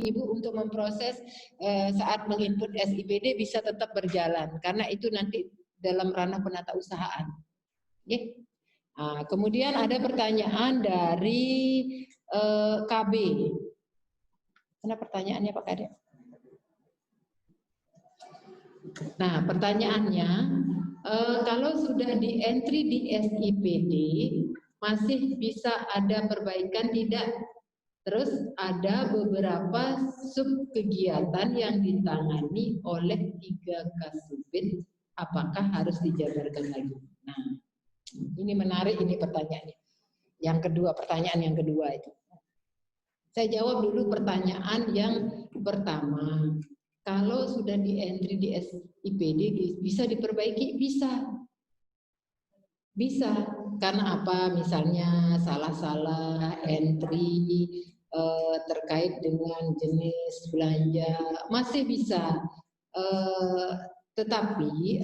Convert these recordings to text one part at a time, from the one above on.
ibu untuk memproses saat menginput SIPD bisa tetap berjalan karena itu nanti dalam ranah penatausahaan. Okay. Nah, kemudian ada pertanyaan dari KB. Mana pertanyaannya Pak Kadep? Nah, pertanyaannya, kalau sudah di entry di SIPD, masih bisa ada perbaikan tidak? Terus ada beberapa sub kegiatan yang ditangani oleh 3 Kasubit, apakah harus dijabarkan lagi? Nah, ini menarik ini pertanyaannya. Yang kedua, pertanyaan yang kedua itu. Saya jawab dulu pertanyaan yang pertama. Kalau sudah di entry di SIPD bisa diperbaiki? Bisa. Bisa. Karena apa? Misalnya salah-salah entry terkait dengan jenis belanja masih bisa. Tetapi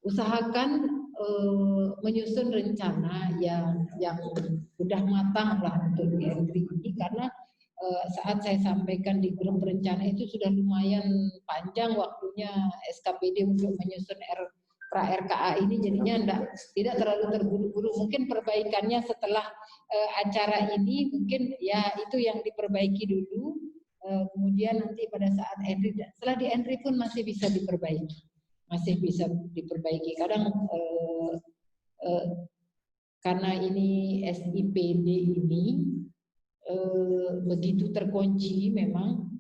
usahakan menyusun rencana yang sudah matang lah untuk di entry ini karena saat saya sampaikan di grup rencana itu sudah lumayan panjang waktunya SKPD untuk menyusun pra-RKA ini, jadinya tidak terlalu terburu-buru. Mungkin perbaikannya setelah acara ini mungkin ya itu yang diperbaiki dulu, kemudian nanti pada saat entry, setelah di entry pun masih bisa diperbaiki. Masih bisa diperbaiki. Kadang karena ini SIPD ini begitu terkunci memang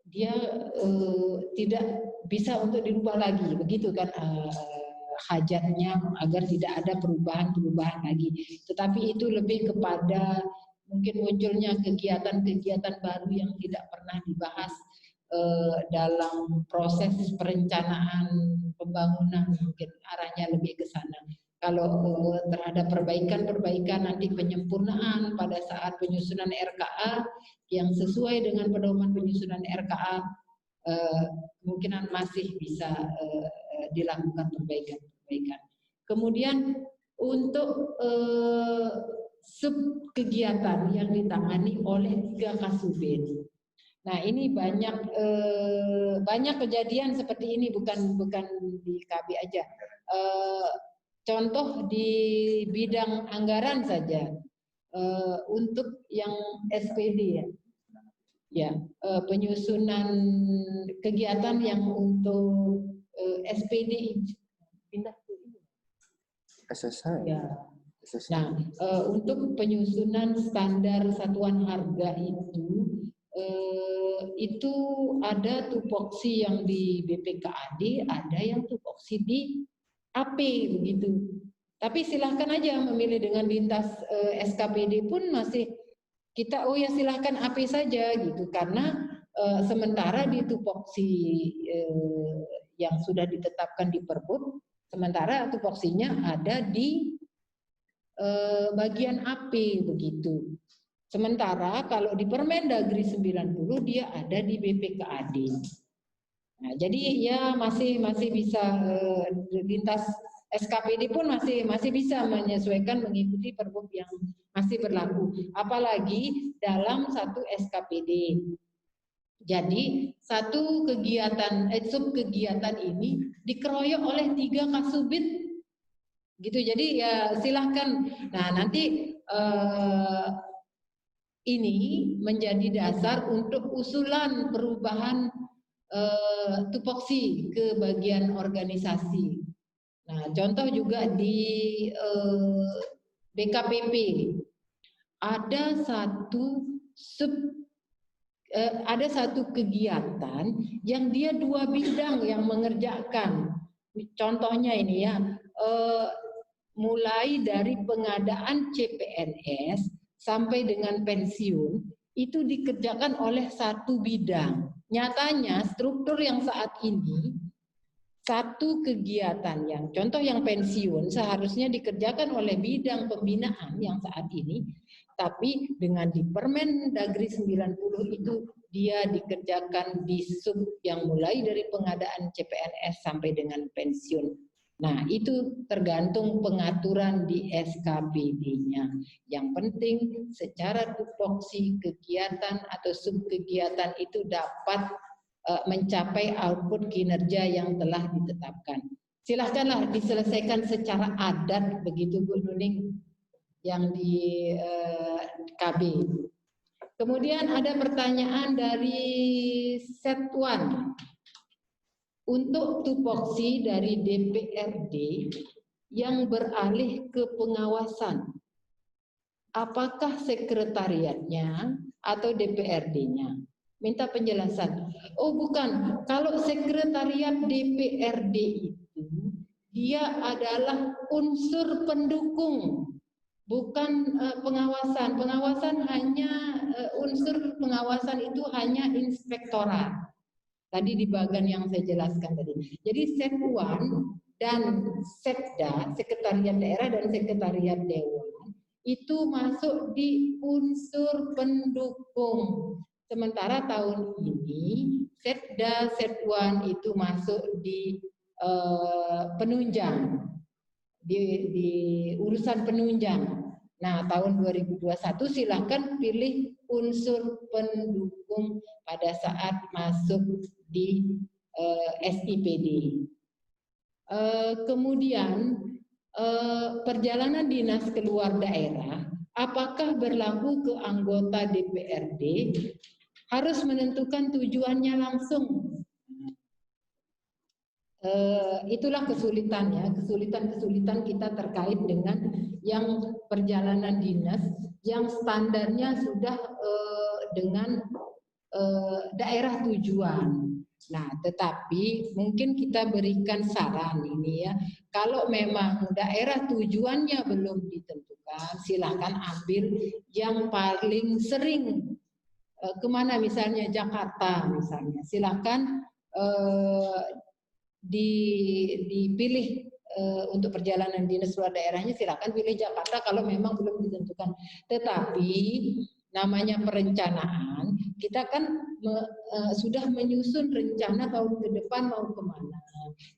dia tidak bisa untuk dirubah lagi, begitu kan hajatnya agar tidak ada perubahan lagi. Tetapi itu lebih kepada mungkin munculnya kegiatan-kegiatan baru yang tidak pernah dibahas dalam proses perencanaan pembangunan, mungkin arahnya lebih ke sana. Kalau terhadap perbaikan nanti penyempurnaan pada saat penyusunan RKA yang sesuai dengan pedoman penyusunan RKA, kemungkinan masih bisa dilakukan perbaikan. Kemudian untuk sub kegiatan yang ditangani oleh 3 Kasubit. Nah, ini banyak kejadian seperti ini, bukan di KB aja. Contoh di bidang anggaran saja, untuk yang SPD ya, penyusunan kegiatan yang untuk SPD pindah ke ini. SSI. Ya. Nah, untuk penyusunan standar satuan harga itu ada tupoksi yang di BPKAD, ada yang tupoksi di AP begitu. Tapi silahkan aja memilih dengan lintas SKPD pun masih kita ya silahkan AP saja gitu, karena sementara di tupoksi yang sudah ditetapkan di Perbup, sementara tupoksinya ada di bagian AP begitu. Sementara kalau di Permendagri 90 dia ada di BPKAD. Nah, jadi ya masih bisa lintas SKPD pun masih bisa menyesuaikan mengikuti Perbup yang masih berlaku. Apalagi dalam satu SKPD. Jadi satu kegiatan sub kegiatan ini dikeroyok oleh 3 Kasubit gitu. Jadi ya silahkan. Nah, nanti ini menjadi dasar untuk usulan perubahan tupoksi ke bagian organisasi. Nah, contoh juga di BKPP ada satu kegiatan yang dia 2 bidang yang mengerjakan. Contohnya ini ya, mulai dari pengadaan CPNS sampai dengan pensiun itu dikerjakan oleh 1 bidang. Nyatanya struktur yang saat ini satu kegiatan yang contoh yang pensiun seharusnya dikerjakan oleh bidang pembinaan yang saat ini, tapi dengan di Permendagri 90 itu dia dikerjakan di sub yang mulai dari pengadaan CPNS sampai dengan pensiun. Nah, itu tergantung pengaturan di SKPD-nya. Yang penting secara tupoksi kegiatan atau subkegiatan itu dapat mencapai output kinerja yang telah ditetapkan. Silahkanlah diselesaikan secara adat begitu Bu Nuning yang di KB. Kemudian ada pertanyaan dari Setwan. Untuk tupoksi dari DPRD yang beralih ke pengawasan, apakah sekretariatnya atau DPRD-nya? Minta penjelasan. Oh bukan, kalau sekretariat DPRD itu dia adalah unsur pendukung, bukan pengawasan. Pengawasan hanya unsur pengawasan itu hanya inspektorat. Tadi di bagian yang saya jelaskan tadi. Jadi Setwan dan Setda, Sekretariat Daerah dan Sekretariat Dewan, itu masuk di unsur pendukung. Sementara tahun ini Setda, Setwan itu masuk di penunjang, di urusan penunjang. Nah, tahun 2021 silahkan pilih unsur pendukung pada saat masuk di SIPD. Kemudian perjalanan dinas keluar daerah, apakah berlaku ke anggota DPRD harus menentukan tujuannya langsung. Itulah kesulitannya, kesulitan kita terkait dengan yang perjalanan dinas yang standarnya sudah dengan daerah tujuan. Nah, tetapi mungkin kita berikan saran ini ya, kalau memang daerah tujuannya belum ditentukan, silakan ambil yang paling sering kemana, misalnya Jakarta misalnya, silakan dipilih untuk perjalanan dinas luar daerahnya, silakan pilih Jakarta kalau memang belum ditentukan. Tetapi namanya perencanaan, kita kan sudah menyusun rencana tahun ke depan mau kemana.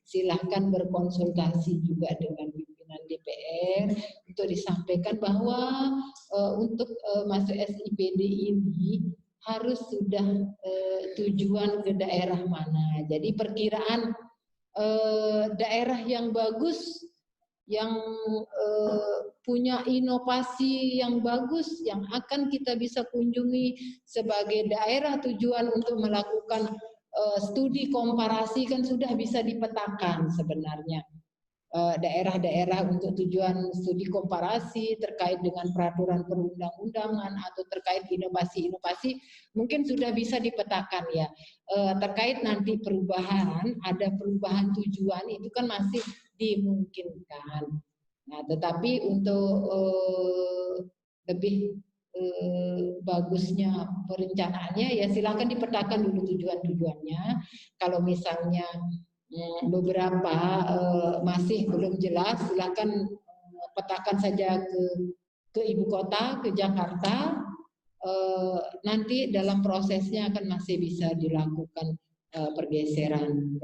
Silahkan berkonsultasi juga dengan pimpinan DPR untuk disampaikan bahwa untuk masuk SIPD ini harus sudah tujuan ke daerah mana. Jadi perkiraan daerah yang bagus, yang punya inovasi yang bagus, yang akan kita bisa kunjungi sebagai daerah tujuan untuk melakukan studi komparasi, kan sudah bisa dipetakan sebenarnya. Daerah-daerah untuk tujuan studi komparasi terkait dengan peraturan perundang-undangan atau terkait inovasi-inovasi mungkin sudah bisa dipetakan ya. Terkait nanti perubahan, ada perubahan tujuan itu kan masih dimungkinkan. Nah, tetapi untuk lebih bagusnya perencanaannya ya silakan dipetakan dulu tujuan-tujuannya. Kalau misalnya beberapa masih belum jelas, silakan petakan saja ke ibu kota, ke Jakarta. Nanti dalam prosesnya akan masih bisa dilakukan pergeseran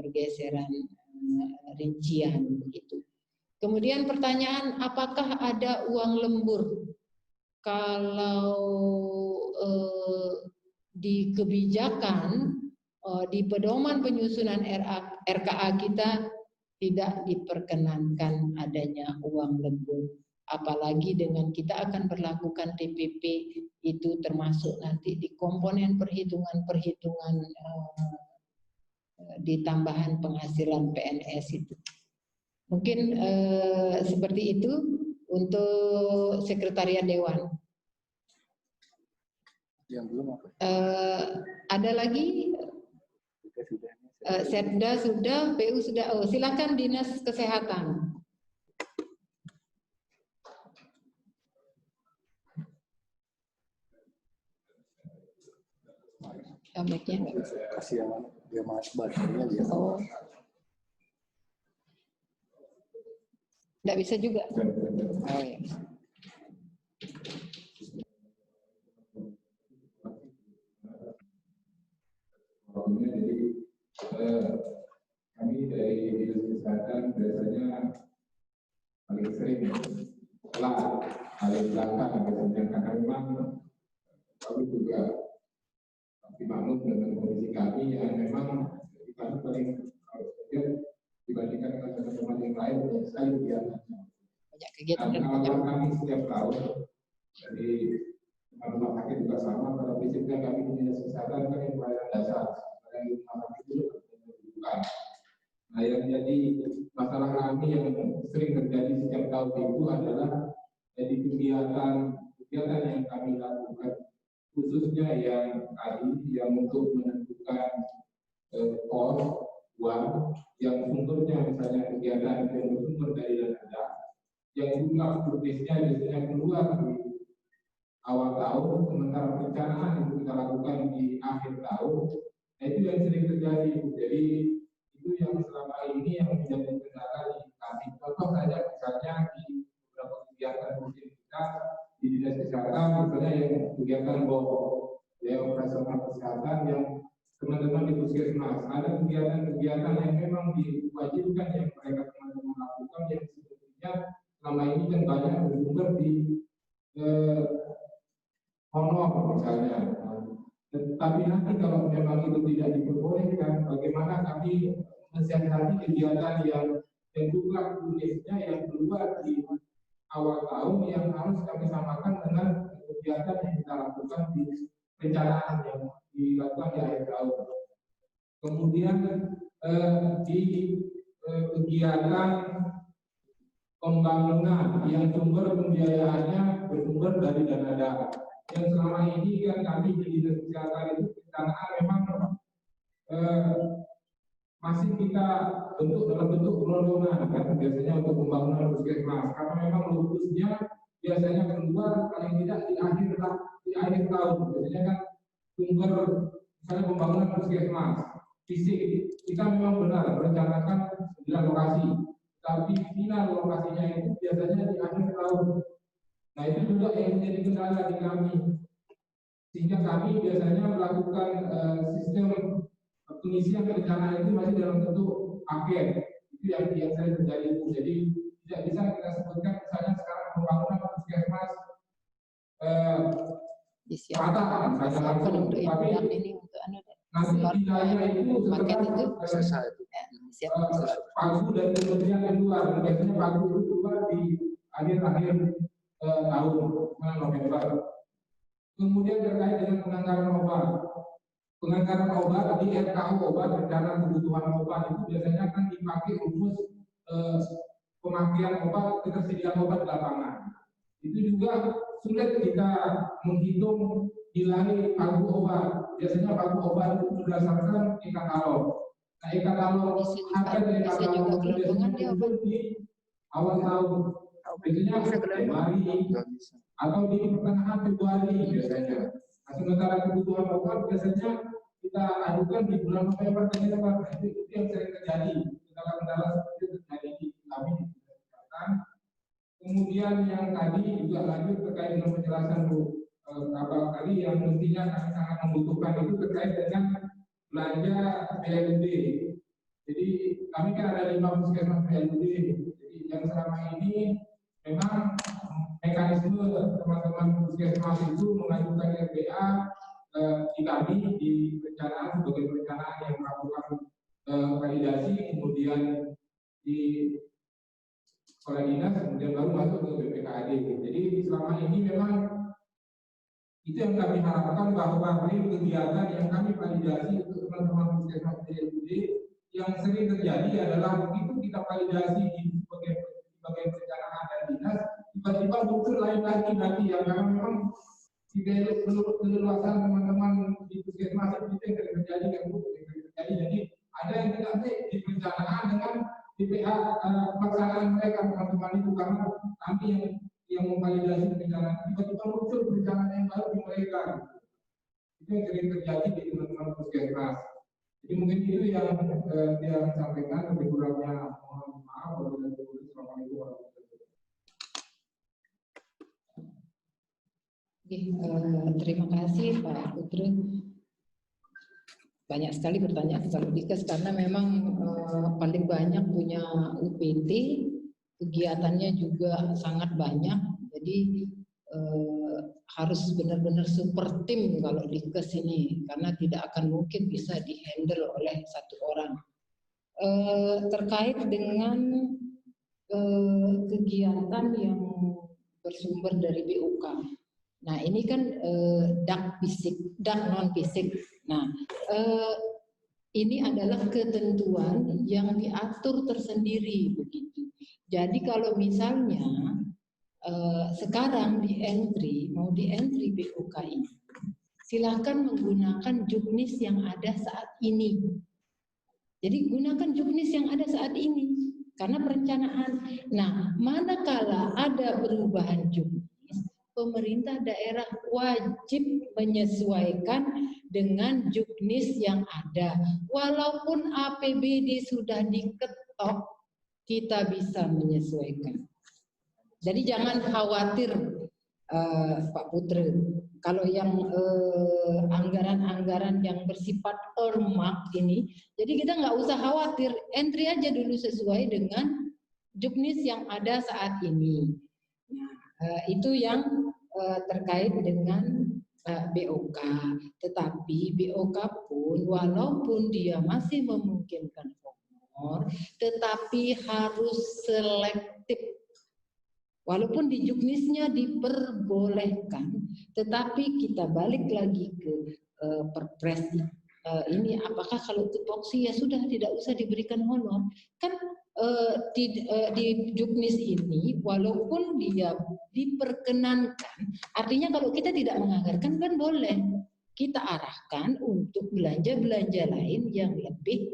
rincian begitu. Kemudian pertanyaan, apakah ada uang lembur? Kalau di kebijakan di pedoman penyusunan RKA kita tidak diperkenankan adanya uang lembur. Apalagi dengan kita akan berlakukan TPP itu termasuk nanti di komponen perhitungan di tambahan penghasilan PNS itu. Mungkin seperti itu untuk Sekretariat Dewan. Yang belum apa? Ada lagi? Setda sudah, PU sudah. Oh, silakan Dinas Kesehatan. Mic-nya enggak? Kasih yang mana? Dia masuk baterainya dia. Oh. Enggak bisa juga. Oh ya. Jadi kami dari kesehatan biasanya paling sering setelah paling belakang biasanya, karena memang kami juga dimaklum dengan kondisi kami yang memang kami paling harus kerja dibandingkan dengan teman-teman yang lain banyak sekali kegiatannya. Banyak kegiatan dan Nah, banyak kami setiap tahun dari rumah sakit juga sama, pada prinsipnya kami di dinas kesehatan kan yang pelayanan dasar, yang di rumah sakit itu bukan. Nah, yang jadi masalah kami yang sering terjadi setiap tahun itu adalah jadi kegiatan yang kami lakukan, khususnya yang tadi yang untuk menentukan kos uang yang sumbernya misalnya kegiatan yang bersumber dari dana yang jumlah kurnisnya biasanya keluar di awal tahun, sementara perencanaan yang kita lakukan di akhir tahun. Nah, itu yang sering terjadi. Jadi itu yang selama ini yang menjadi kendala di kami. Contoh saja misalnya di beberapa kegiatan rutin kita di dinas kesehatan, misalnya yang kegiatan ya operasional kesehatan yang teman-teman di puskesmas, ada kegiatan-kegiatan yang memang diwajibkan yang mereka teman-teman lakukan yang sebetulnya selama ini kan banyak bersumber di honor misalnya. Tetapi nanti kalau memang itu tidak diperbolehkan, bagaimana kami mensiasati kegiatan yang jumlah unitnya yang keluar di awal tahun yang harus kami samakan dengan kegiatan yang kita lakukan di perencanaan yang dilakukan di akhir tahun. Kemudian di kegiatan pembangunan yang sumber pembiayaannya bersumber dari dana daerah. Yang selama ini kan kami di dinas kesehatan itu perencanaan memang masih kita bentuk dalam bentuk rombongan kan biasanya untuk pembangunan puskesmas, karena memang lupusnya biasanya keluar paling tidak di akhir tahun. Biasanya kan sumber misalnya pembangunan puskesmas fisik kita memang benar merencanakan 9 lokasi, tapi final lokasinya itu biasanya di akhir tahun. Nah, itu juga yang menjadi kendala di kami, sehingga kami biasanya melakukan sistem pengisian rencana itu masih dalam bentuk paket. Itu yang sering terjadi itu. Jadi tidak bisa kita sebutkan misalnya sekarang pembangunan puskesmas rata misalnya langsung, tapi nanti wilayah itu setelah pagu dan kementerian keluar, biasanya pagu itu keluar di akhir-akhir tahun November. Kemudian terkait dengan penganggaran obat di RKU obat, rencana kebutuhan obat itu biasanya kan dipakai rumus pemakaian obat, ketersediaan obat di lapangan. Itu juga sulit kita menghitung nilai pagu obat. Biasanya pagu obat itu berdasarkan e-katalog. Nah, e-katalog harga dari e-katalog itu biasanya muncul di awal tahun. Biasanya Februari atau di pertengahan Februari biasanya. Nah, sementara kebutuhan obat biasanya kita ajukan di bulan November dan Desember. Itu yang sering terjadi. Kendala-kendala seperti itu terjadi di kami di kesehatan. Kemudian yang tadi juga lanjut terkait dengan penjelasan Bu Kabak tadi yang mestinya kami sangat membutuhkan itu terkait dengan belanja PLUD. Jadi kami kan ada 5 puskesmas PLUD. Jadi yang selama ini memang mekanisme teman-teman puskesmas itu mengajukan RPA di kami di perencanaan sebagai perencanaan yang melakukan validasi, kemudian di oleh dinas, kemudian baru masuk ke BPKAD. Jadi selama ini memang itu yang kami harapkan, bahwa kegiatan yang kami validasi untuk teman-teman puskesmas PLUD yang sering terjadi adalah begitu kita validasi di sebagai perencanaan dan dinas, tiba-tiba muncul lain lagi nanti yang memang menurut keleluasan teman-teman di puskesmas itu yang terjadi terjadi. Jadi ada yang tidak baik di perencanaan dengan DPA pelaksanaan mereka teman-teman itu, karena kami yang memvalidasi perencanaan tiba-tiba muncul perencanaan yang baru di mereka. Itu yang sering terjadi di teman-teman puskesmas. Jadi mungkin itu yang dia sampaikan, lebih kurangnya mohon maaf. Assalamualaikum warahmatullahi wabarakatuh. Terima kasih Pak Putri. banyak sekali pertanyaan kalau Dikes karena memang paling banyak punya UPT, kegiatannya juga sangat banyak, jadi harus benar-benar super tim kalau Dikes ini karena tidak akan mungkin bisa dihandle oleh satu orang. Terkait dengan kegiatan yang bersumber dari BUK. Nah ini kan dak fisik, dak non fisik. Nah ini adalah ketentuan yang diatur tersendiri begitu. Jadi kalau misalnya sekarang di entry mau di entry BUK ini, silahkan menggunakan juknis yang ada saat ini. Jadi gunakan juknis yang ada saat ini karena perencanaan. Nah, manakala ada perubahan juknis, pemerintah daerah wajib menyesuaikan dengan juknis yang ada. Walaupun APBD sudah diketok, kita bisa menyesuaikan. Jadi jangan khawatir Pak Putri. Kalau yang anggaran-anggaran yang bersifat earmark ini, jadi kita nggak usah khawatir, entry aja dulu sesuai dengan juknis yang ada saat ini. Nah, itu yang terkait dengan BOK. Tetapi BOK pun walaupun dia masih memungkinkan honor, tetapi harus selektif. Walaupun di juknisnya diperbolehkan, tetapi kita balik lagi ke perpres ini, apakah kalau tupoksi ya sudah tidak usah diberikan honor. Kan di juknis ini walaupun dia diperkenankan, artinya kalau kita tidak menganggarkan kan boleh. Kita arahkan untuk belanja-belanja lain yang lebih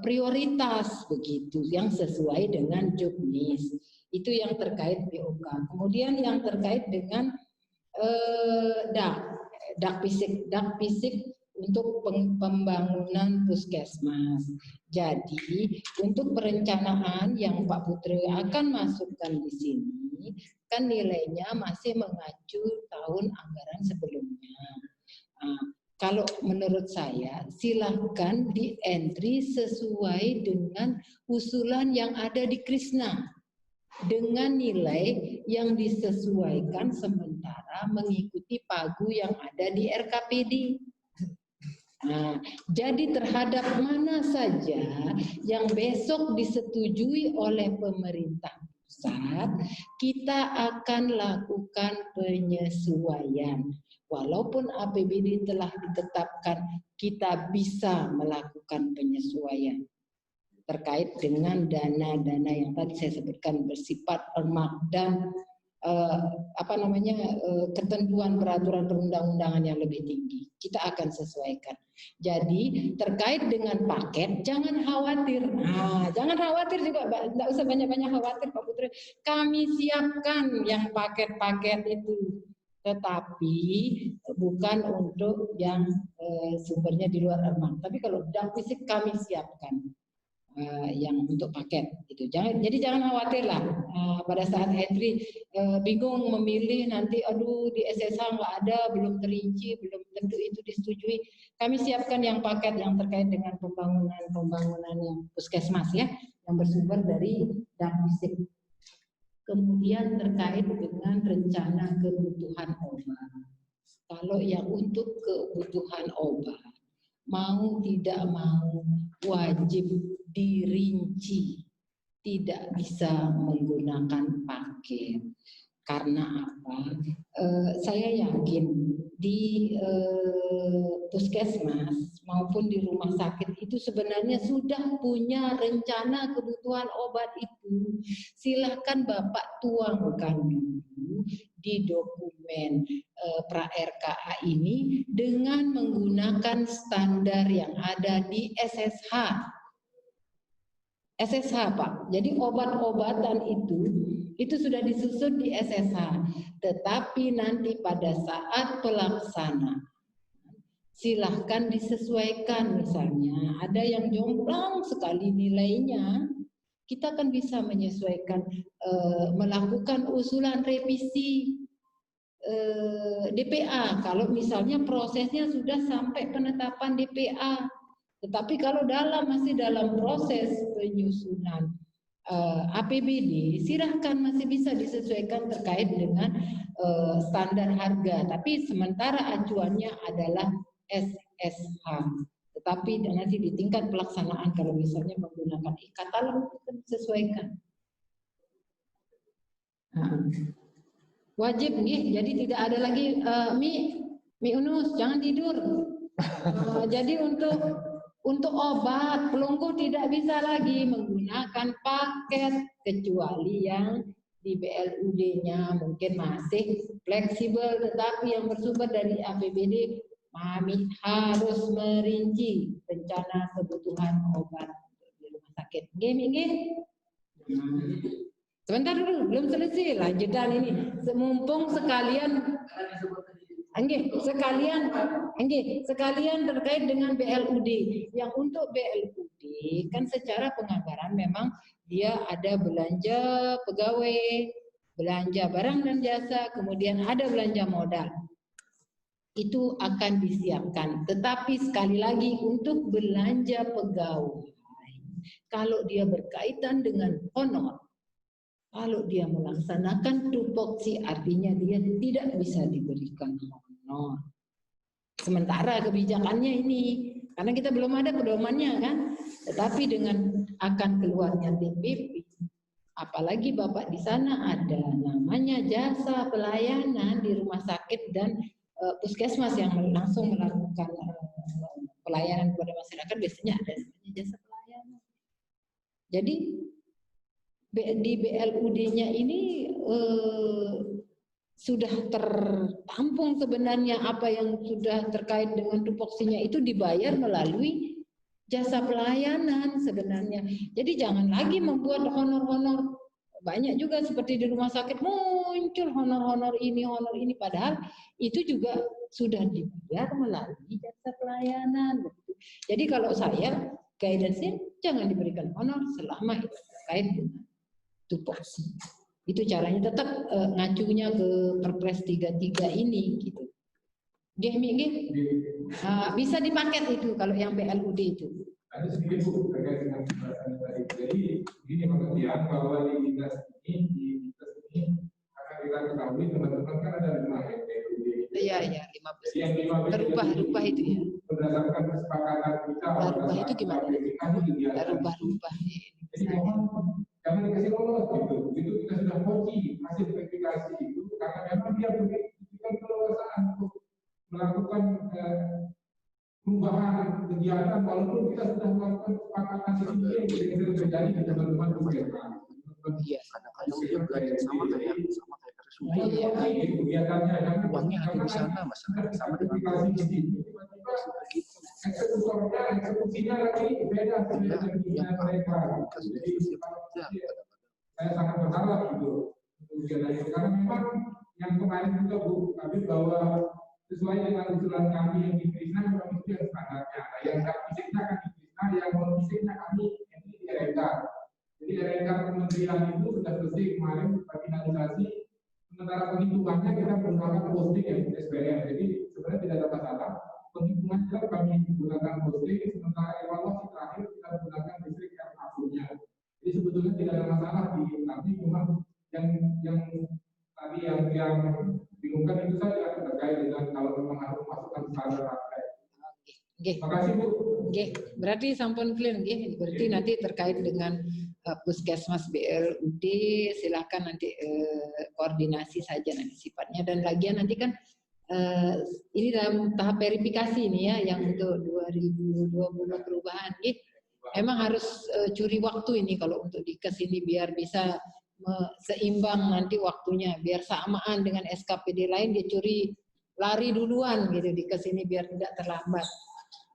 prioritas begitu, yang sesuai dengan juknis. Itu yang terkait BOK. Kemudian yang terkait dengan dak fisik untuk pembangunan puskesmas. Jadi untuk perencanaan yang Pak Putri akan masukkan di sini kan nilainya masih mengacu tahun anggaran sebelumnya. Nah, kalau menurut saya silahkan di entry sesuai dengan usulan yang ada di Krisna dengan nilai yang disesuaikan sementara mengikuti pagu yang ada di RKPD. Nah, jadi terhadap mana saja yang besok disetujui oleh pemerintah pusat, kita akan lakukan penyesuaian. Walaupun APBD telah ditetapkan, kita bisa melakukan penyesuaian terkait dengan dana-dana yang tadi saya sebutkan bersifat earmark dan ketentuan peraturan perundang-undangan yang lebih tinggi. Kita akan sesuaikan. Jadi terkait dengan paket jangan khawatir. Nah, jangan khawatir juga, tidak usah banyak-banyak khawatir Pak Putri. Kami siapkan yang paket-paket itu. Tetapi bukan untuk yang sumbernya di luar earmark. Tapi kalau dak fisik kami siapkan. Yang untuk paket gitu. Jadi jangan khawatir lah pada saat entry bingung memilih nanti aduh di SSH nggak ada, belum terinci, belum tentu itu disetujui. Kami siapkan yang paket yang terkait dengan pembangunan yang puskesmas ya, yang bersumber dari dak fisik. Kemudian terkait dengan rencana kebutuhan obat. Kalau yang untuk kebutuhan obat mau tidak mau wajib dirinci, tidak bisa menggunakan paket. Karena apa? Saya yakin di puskesmas maupun di rumah sakit itu sebenarnya sudah punya rencana kebutuhan obat itu. Silahkan Bapak tuangkan dulu di dokumen pra-RKA ini dengan menggunakan standar yang ada di SSH. SSH Pak, jadi obat-obatan itu sudah disusun di SSH, tetapi nanti pada saat pelaksanaan silahkan disesuaikan. Misalnya ada yang jomplang sekali nilainya, kita kan bisa menyesuaikan, melakukan usulan revisi DPA kalau misalnya prosesnya sudah sampai penetapan DPA. Tetapi kalau masih dalam proses penyusunan APBD, silahkan masih bisa disesuaikan terkait dengan standar harga. Tapi sementara acuannya adalah SSH. Tetapi nanti di tingkat pelaksanaan kalau misalnya menggunakan e-katalog kita disesuaikan. Wajib nih, jadi tidak ada lagi Mi Unus jangan tidur. Jadi untuk obat pelunggu tidak bisa lagi menggunakan paket kecuali yang di BLUD-nya mungkin masih fleksibel, tetapi yang bersumber dari APBD Mami harus merinci rencana kebutuhan obat di rumah sakit. Gini. Sebentar dulu, belum selesai lanjutan ini. Mumpung sekalian sekalian terkait dengan BLUD. Yang untuk BLUD kan secara penganggaran memang dia ada belanja pegawai, belanja barang dan jasa, kemudian ada belanja modal. Itu akan disiapkan. Tetapi sekali lagi untuk belanja pegawai, kalau dia berkaitan dengan honor, kalau dia melaksanakan tupoksi artinya dia tidak bisa diberikan honor. Sementara kebijakannya ini, karena kita belum ada pedomannya kan, tetapi dengan akan keluarnya TPP, apalagi Bapak di sana ada namanya jasa pelayanan di rumah sakit dan puskesmas yang langsung melakukan pelayanan kepada masyarakat, biasanya ada namanya jasa pelayanan. Jadi di BLUD-nya ini sudah tertampung sebenarnya apa yang sudah terkait dengan tupoksinya itu dibayar melalui jasa pelayanan sebenarnya. Jadi jangan lagi membuat honor-honor. Banyak juga seperti di rumah sakit muncul honor ini, padahal itu juga sudah dibayar melalui jasa pelayanan. Jadi kalau saya guidance-nya jangan diberikan honor selama itu terkait dengan tupoksi. Itu caranya tetap ngacunya ke Perpres 33 ini gitu. Bisa dipaket itu kalau yang BLUD itu. Ada sedikit Bu terkait dengan pembahasan tadi. Jadi ini pengertian bahwa di dinas ini akan kita ketahui teman-teman kan ada 5 BLUD. Iya 15. Yang 5 itu ya. Berdasarkan kesepakatan kita. Rubah itu gimana? Rubah. Jadi mohon jangan dikasih lolos gitu. Itu kita sudah kunci hasil verifikasi itu karena memang dia berikan keleluasaan untuk melakukan perubahan kegiatan walaupun kita sudah melakukan kesepakatan yang terjadi di teman-teman kegiatan. Iya, kadang-kadang dia belajar sama kayak kegiatannya uangnya ada di sana, masalah sama dengan eksekusinya lagi beda dengan mereka. Jadi saya sangat berharap gitu kegiatan itu karena memang yang kemarin juga Bu Kabit bahwa sesuai dengan usulan kami yang di Krishna memang itu yang standarnya. Yang fisiknya kan di Krishna, yang non fisiknya kami ini di RK. Jadi RK kementerian itu sudah selesai kemarin finalisasi. Sementara penghitungannya kita menggunakan posting yang SBM. Jadi sebenarnya tidak ada masalah. Penghitungan kita kami menggunakan posting, sementara evaluasi terakhir kita menggunakan distrik yang akunnya. Jadi sebetulnya tidak ada masalah di tapi memang yang tadi yang bingungkan itu saja terkait dengan kalau memang harus masukkan standar pakai. Terima kasih Bu. Berarti sampun clear nggih. Berarti nanti terkait dengan puskesmas BLUD silakan nanti koordinasi saja nanti sifatnya dan lagian nanti kan ini dalam tahap verifikasi ini ya yang untuk 2020 perubahan nggih. Emang harus curi waktu ini kalau untuk dikes ini biar bisa seimbang nanti waktunya biar samaan dengan SKPD lain dia curi lari duluan gitu di kesini biar tidak terlambat.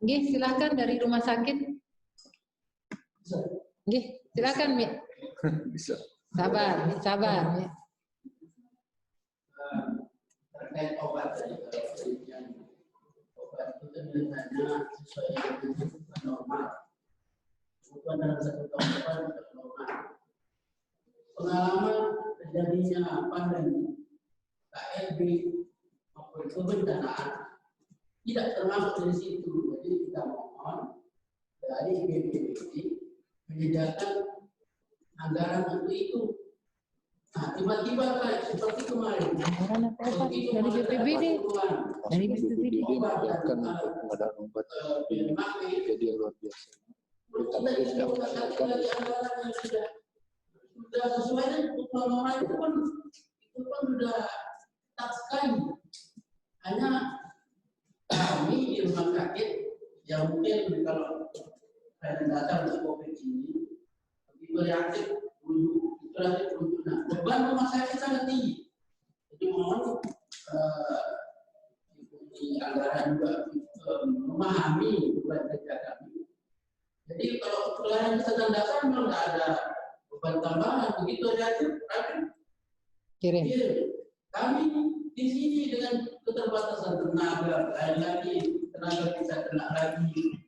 Nggih, silakan dari rumah sakit. Nggih, silakan Mi. Bisa. Sabar Mi. Terkait obat tadi obat itu biasanya sesuai dengan kebutuhan normal. Kebutuhan dalam 1 tahun depan sudah normal. Pengalaman terjadinya pandemi KLB maupun kebencanaan tidak termasuk dari situ. Jadi kita mohon dari BPBD menyediakan anggaran untuk itu. Nah, tiba-tiba seperti kemarin. Anggaran apa dari BPBD? Dari BPBD Bahkan untuk pengadaan obat jadi luar biasa. Kita tidak mengatakan dari anggaran yang sudah sesuai dengan kebutuhan itu kan sudah tak sekali. Hanya kami di rumah sakit yang mungkin kalau saya datang untuk COVID ini begitu reaktif untuk beban rumah sakit sangat tinggi. Jadi mohon di anggaran juga memahami beban kerja kami. Jadi kalau pelayanan kesehatan dasar memang tidak ada beban tambahan, begitu reaktif kirim. Kami di sini dengan keterbatasan tenaga, lain lagi tenaga kita kena lagi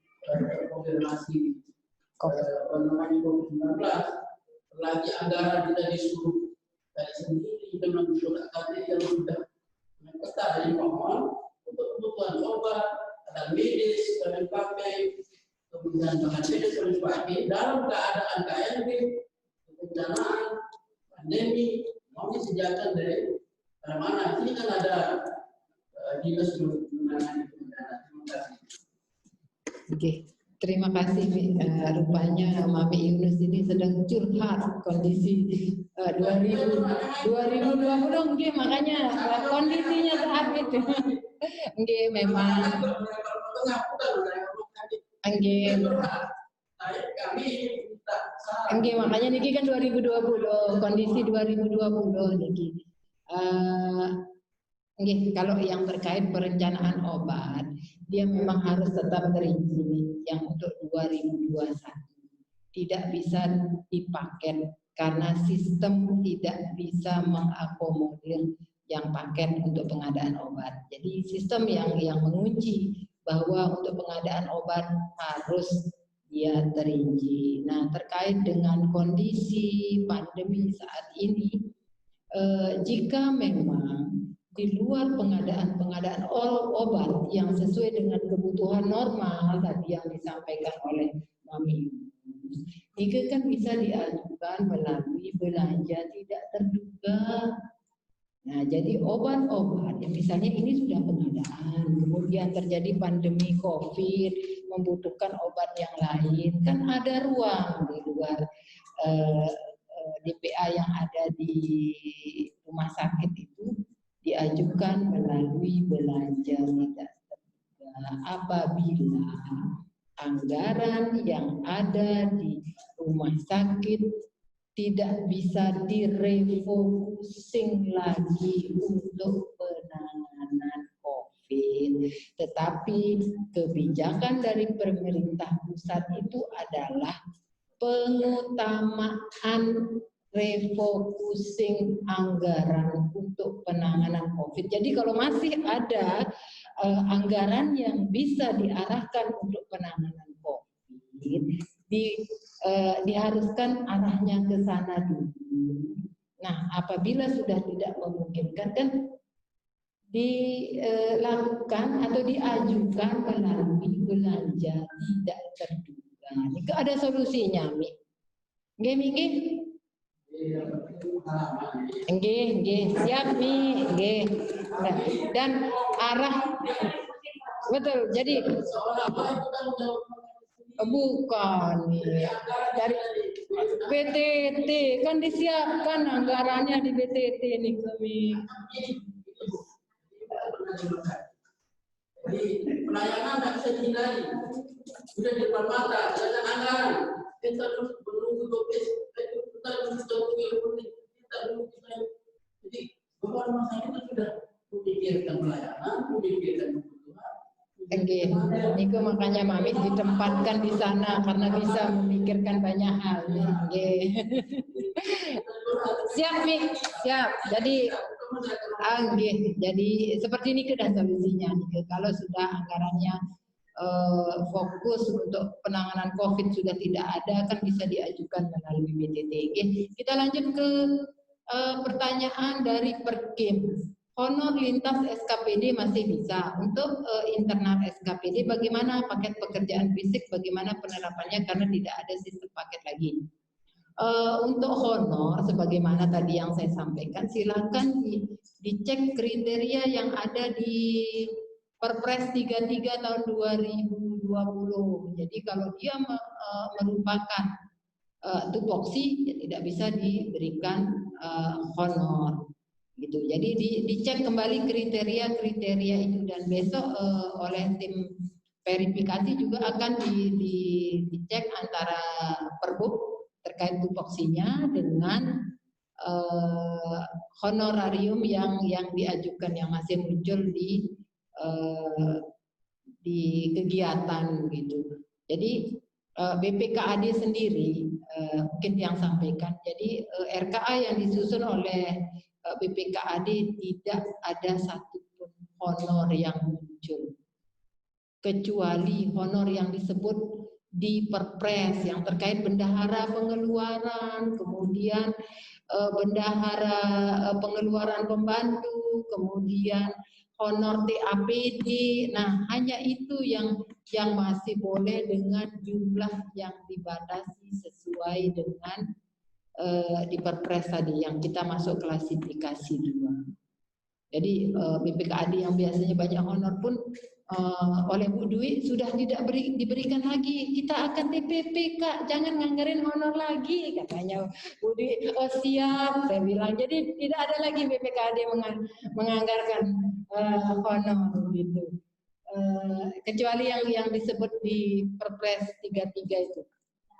konfirmasi COVID-19, lagi anggaran kita disuruh dari sendiri dengan surat KD yang sudah ketat. Jadi mohon untuk kebutuhan obat, alat medis, kami pakai kebutuhan bahan medis kami pakai dalam keadaan KLB, kebencanaan, pandemi, mau disediakan dari mana? Ini kan ada dinas menangani bencana. Terima kasih. Oke, terima kasih. Rupanya Mami Yunus ini sedang curhat kondisi 2020, nggih, makanya kondisinya saat itu. Nggih, memang. Nggih, makanya niki kan 2020, kondisi 2020 niki. Kalau yang terkait perencanaan obat, dia memang harus tetap terinci yang untuk 2021. Tidak bisa dipaket karena sistem tidak bisa mengakomodir yang paket untuk pengadaan obat. Jadi sistem yang mengunci bahwa untuk pengadaan obat harus dia terinci. Nah, terkait dengan kondisi pandemi saat ini, jika memang di luar pengadaan obat yang sesuai dengan kebutuhan normal tadi yang disampaikan oleh Mami Yunus, itu kan bisa diajukan melalui belanja tidak terduga. Nah, jadi obat-obat yang misalnya ini sudah pengadaan, kemudian terjadi pandemi COVID, membutuhkan obat yang lain, kan ada ruang di luar DPA yang ada di rumah sakit itu diajukan melalui belanja tidak terduga apabila anggaran yang ada di rumah sakit tidak bisa direfocusing lagi untuk penanganan COVID. Tetapi kebijakan dari pemerintah pusat itu adalah pengutamaan refocusing anggaran untuk penanganan COVID. Jadi kalau masih ada anggaran yang bisa diarahkan untuk penanganan COVID, diharuskan arahnya ke sana dulu. Nah, apabila sudah tidak memungkinkan, kan dilakukan atau diajukan melalui belanja tidak terduga. Itu ada solusinya, Mi. Nggih. Nggih, siap Mi, nggih. Nah, dan arah betul. Jadi bukan dari BTT kan disiapkan anggarannya di BTT nih kami. Jadi pelayanan tidak bisa dihindari. Sudah di depan mata, ada anggaran. Kita terus menunggu jadi beban masa itu sudah memikirkan pelayanan, memikirkan kebutuhan. Niku makanya Mami ditempatkan di sana karena bisa memikirkan banyak hal. Siap Mi, siap. Jadi jadi seperti ini sudah solusinya. Kalau sudah anggarannya fokus untuk penanganan COVID sudah tidak ada, kan bisa diajukan melalui BTT. Kita lanjut ke pertanyaan dari Perkim. honor lintas SKPD masih bisa. Untuk internal SKPD bagaimana paket pekerjaan fisik, bagaimana penerapannya karena tidak ada sistem paket lagi. Untuk honor sebagaimana tadi yang saya sampaikan, silakan dicek kriteria yang ada di Perpres 33 tahun 2020. Jadi kalau dia merupakan tupoksi, ya tidak bisa diberikan honor. Gitu. Jadi dicek kembali kriteria itu dan besok oleh tim verifikasi juga akan dicek antara perbuk terkait tupoksinya dengan honorarium yang diajukan yang masih muncul di kegiatan gitu. Jadi BPKAD sendiri mungkin yang sampaikan. Jadi RKA yang disusun oleh BPKAD tidak ada satupun honor yang muncul, kecuali honor yang disebut di Perpres yang terkait bendahara pengeluaran, kemudian bendahara pengeluaran pembantu, kemudian honor TAPD. Nah, hanya itu yang masih boleh dengan jumlah yang dibatasi sesuai dengan di Perpres tadi yang kita masuk klasifikasi 2. Jadi BPKAD yang biasanya banyak honor pun oleh Bu Dwi sudah tidak diberikan lagi. Kita akan TPP Kak, jangan nganggarin honor lagi katanya Bu Dwi. Oh siap, saya bilang. Jadi tidak ada lagi BPKAD menganggarkan honor gitu. Kecuali yang disebut di Perpres 33 itu.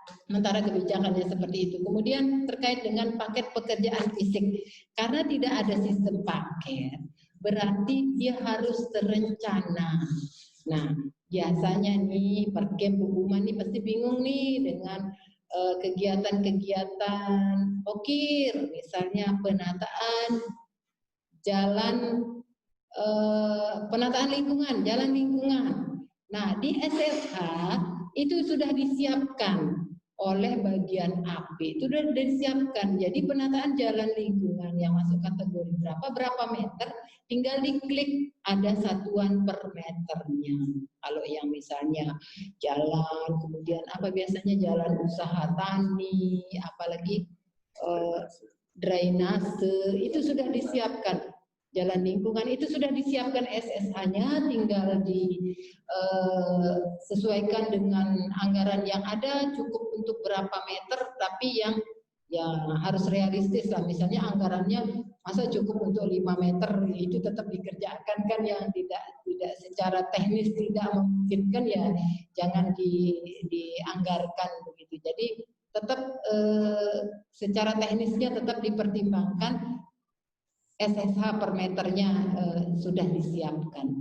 Sementara kebijakannya seperti itu. Kemudian terkait dengan paket pekerjaan fisik, karena tidak ada sistem paket, berarti dia harus terencana. Nah, biasanya nih Perkem Bu Uma nih pasti bingung nih dengan kegiatan-kegiatan pokir, misalnya penataan jalan, penataan lingkungan, jalan lingkungan. Nah, di SSH itu sudah disiapkan oleh bagian AP, itu sudah disiapkan. Jadi penataan jalan lingkungan yang masuk kategori berapa meter, tinggal diklik ada satuan per meternya. Kalau yang misalnya jalan, kemudian apa biasanya jalan usaha tani, apalagi drainase, itu sudah disiapkan. Jalan lingkungan itu sudah disiapkan SSH-nya, tinggal disesuaikan dengan anggaran yang ada, cukup untuk berapa meter, tapi yang harus realistis lah. Misalnya anggarannya masa cukup untuk 5 meter, itu tetap dikerjakan kan, yang tidak secara teknis tidak memungkinkan ya jangan dianggarkan begitu. Jadi tetap secara teknisnya tetap dipertimbangkan. SSH per meternya sudah disiapkan.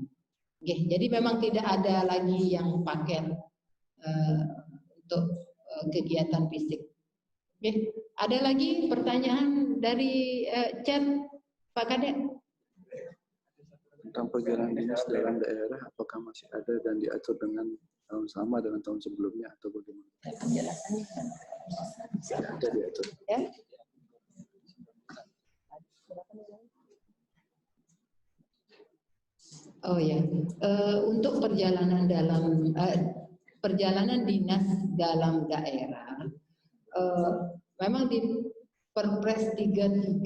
Oke, jadi memang tidak ada lagi yang paket untuk kegiatan fisik. Oke, ada lagi pertanyaan dari chat Pak Kadek? Tentang perjalanan dinas dalam daerah, apakah masih ada dan diatur dengan tahun sama dengan tahun sebelumnya atau bagaimana? Penjelasannya masih ada diatur. Ya. Oh ya, untuk perjalanan dinas dalam daerah, memang di Perpres 33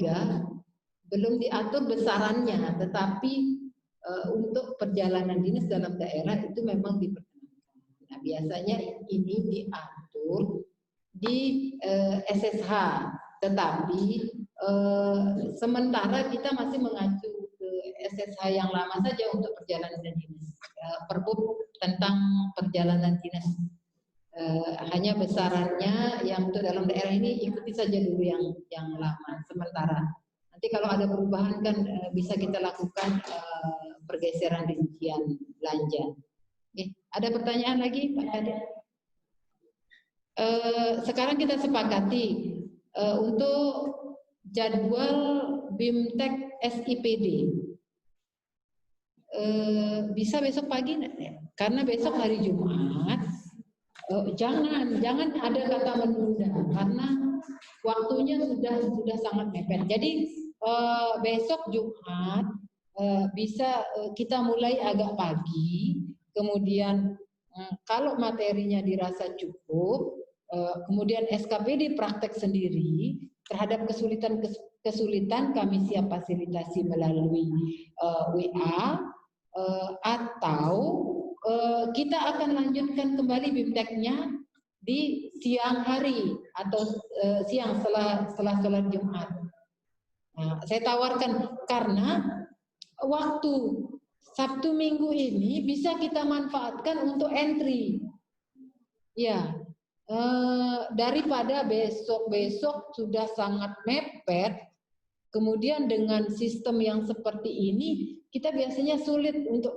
belum diatur besarannya, tetapi untuk perjalanan dinas dalam daerah itu memang diperkenankan. Nah, biasanya ini diatur di SSH, tetapi sementara kita masih mengacu SSH yang lama saja untuk perjalanan dinas. Perbup tentang perjalanan dinas. Hanya besarannya yang untuk dalam daerah ini ikuti saja dulu yang lama sementara. Nanti kalau ada perubahan kan bisa kita lakukan pergeseran rincian belanja. Oke, ada pertanyaan lagi Pak Ade? Sekarang kita sepakati untuk jadwal BIMTEK SIPD. Bisa besok pagi karena besok hari Jumat. Jangan ada kata menunda karena waktunya sudah sangat mepet. Jadi besok Jumat bisa kita mulai agak pagi, kemudian kalau materinya dirasa cukup, kemudian SKPD praktek sendiri, terhadap kesulitan kami siap fasilitasi melalui WA, atau kita akan lanjutkan kembali BIMTEK-nya di siang hari atau siang setelah sholat Jumat. Nah, saya tawarkan karena waktu Sabtu Minggu ini bisa kita manfaatkan untuk entry, ya, daripada besok sudah sangat mepet. Kemudian dengan sistem yang seperti ini kita biasanya sulit untuk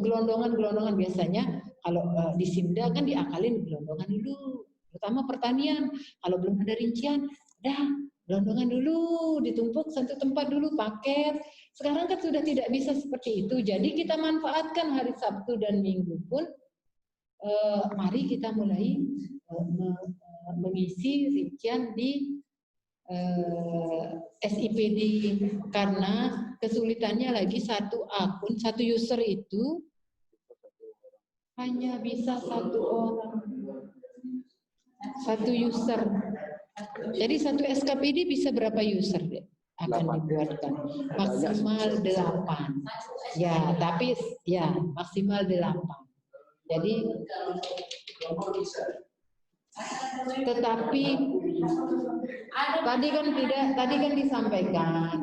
gelondongan biasanya. Kalau di Simda kan diakalin gelondongan dulu, terutama pertanian. Kalau belum ada rincian, dah gelondongan dulu, ditumpuk satu tempat dulu paket. Sekarang kan sudah tidak bisa seperti itu. Jadi kita manfaatkan hari Sabtu dan Minggu pun. Mari kita mulai mengisi rincian di SIPD, karena kesulitannya lagi satu akun, satu user itu hanya bisa satu orang, satu user. Jadi satu SKPD bisa berapa user akan dibuatkan? Maksimal 8. Ya, tapi ya maksimal 8. Jadi tetapi tadi kan disampaikan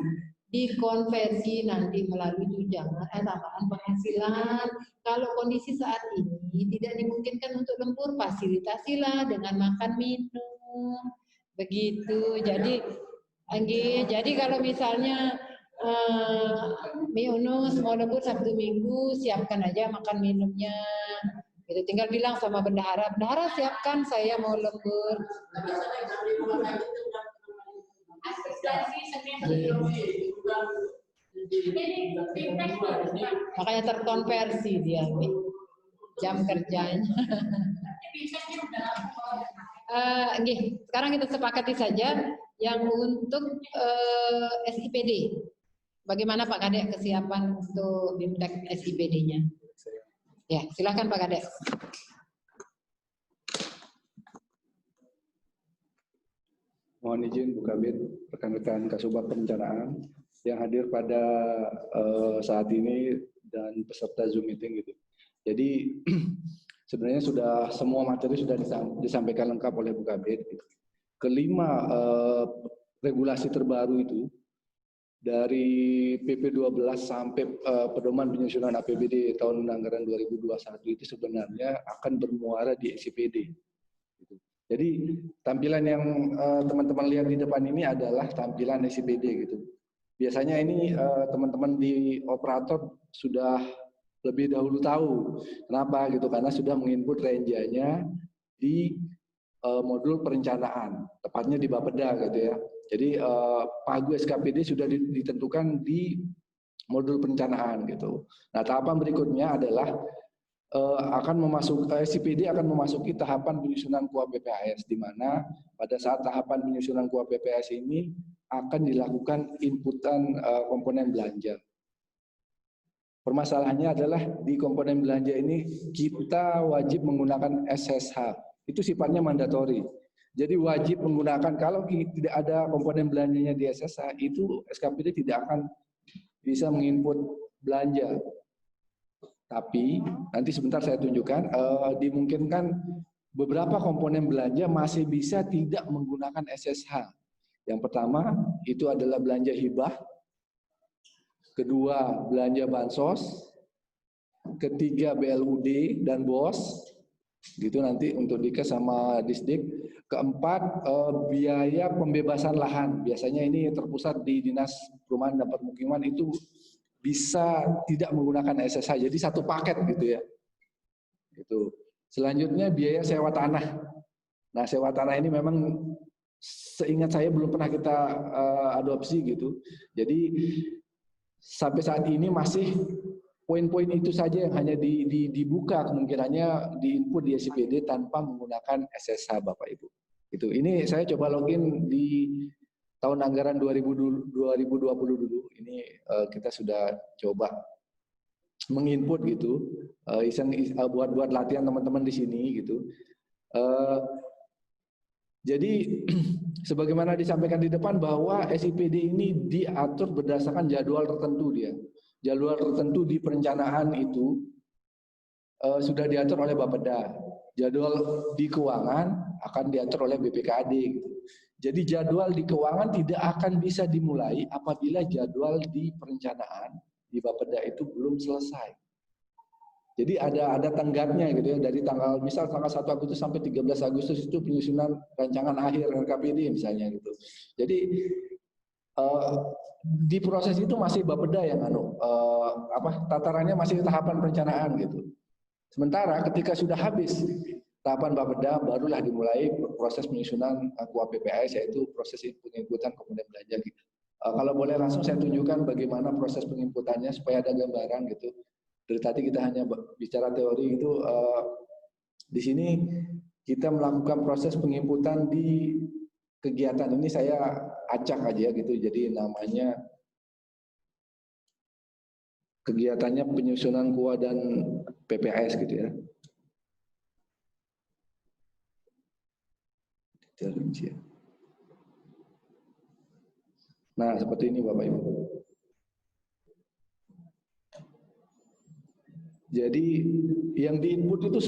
dikonversi nanti melalui tunjangan tambahan penghasilan. Kalau kondisi saat ini tidak dimungkinkan untuk lembur, fasilitasilah dengan makan minum begitu. Jadi kalau misalnya Miunus mau lembur Sabtu Minggu, siapkan aja makan minumnya. Itu tinggal bilang sama bendahara, bendahara siapkan saya mau lembur. Makanya terkonversi dia jam kerjanya. Sekarang kita sepakati saja yang untuk SIPD. Bagaimana Pak Kadek kesiapan untuk BIMTEK SIPD-nya? Ya, silakan Pak Kadek. Mohon izin Bu Kabid, rekan-rekan Kasubag Perencanaan yang hadir pada saat ini dan peserta Zoom meeting gitu. Jadi sebenarnya sudah semua materi sudah disampaikan lengkap oleh Bu Kabid. Gitu. Kelima regulasi terbaru itu dari PP 12 sampai pedoman penyusunan APBD tahun anggaran 2021 itu sebenarnya akan bermuara di SIPD. Gitu. Jadi tampilan yang teman-teman lihat di depan ini adalah tampilan SIPD gitu. Biasanya ini teman-teman di operator sudah lebih dahulu tahu. Kenapa gitu? Karena sudah menginput range-nya di modul perencanaan, tepatnya di Bapeda gitu ya. Jadi pagu SKPD sudah ditentukan di modul perencanaan gitu. Nah, tahapan berikutnya adalah SIPD akan memasuki tahapan penyusunan KUA PPAS, di mana pada saat tahapan penyusunan KUA PPAS ini akan dilakukan inputan komponen belanja. Permasalahannya adalah di komponen belanja ini kita wajib menggunakan SSH. Itu sifatnya mandatori. Jadi wajib menggunakan, kalau tidak ada komponen belanjanya di SSH, itu SKPD tidak akan bisa menginput belanja. Tapi nanti sebentar saya tunjukkan, dimungkinkan beberapa komponen belanja masih bisa tidak menggunakan SSH. Yang pertama itu adalah belanja hibah, kedua belanja bansos, ketiga BLUD dan BOS, gitu nanti untuk Dikes sama Disdik. Keempat, biaya pembebasan lahan. Biasanya ini terpusat di Dinas Perumahan dan Permukiman, itu bisa tidak menggunakan SSH. Jadi satu paket gitu ya. Gitu. Selanjutnya biaya sewa tanah. Nah, sewa tanah ini memang seingat saya belum pernah kita adopsi gitu. Jadi sampai saat ini masih poin-poin itu saja yang hanya dibuka, kemungkinannya diinput di SIPD tanpa menggunakan SSH Bapak Ibu. Itu. Ini saya coba login di tahun anggaran 2020 dulu ini kita sudah coba menginput gitu, buat latihan teman-teman di sini gitu. Jadi sebagaimana disampaikan di depan bahwa SIPD ini diatur berdasarkan jadwal tertentu dia. Jadwal tertentu di perencanaan itu sudah diatur oleh Bapeda. Jadwal di keuangan akan diatur oleh BPKAD gitu. Jadi jadwal di keuangan tidak akan bisa dimulai apabila jadwal di perencanaan di Bapeda itu belum selesai. Jadi ada tenggatnya gitu ya, dari tanggal 1 Agustus sampai 13 Agustus itu penyusunan rancangan akhir RKPD misalnya gitu. Jadi di proses itu masih Bapeda yang tatarannya masih tahapan perencanaan gitu. Sementara ketika sudah habis tahapan Bapeda barulah dimulai proses penyusunan KUA PPAS, yaitu proses penginputan komponen belanja gitu. Kalau boleh langsung saya tunjukkan bagaimana proses penginputannya supaya ada gambaran gitu. Dari tadi kita hanya bicara teori itu, di sini kita melakukan proses penginputan di kegiatan ini saya acak aja gitu, jadi namanya kegiatannya penyusunan KUA dan PPAS gitu ya. Nah seperti ini Bapak Ibu. Jadi yang diinput itu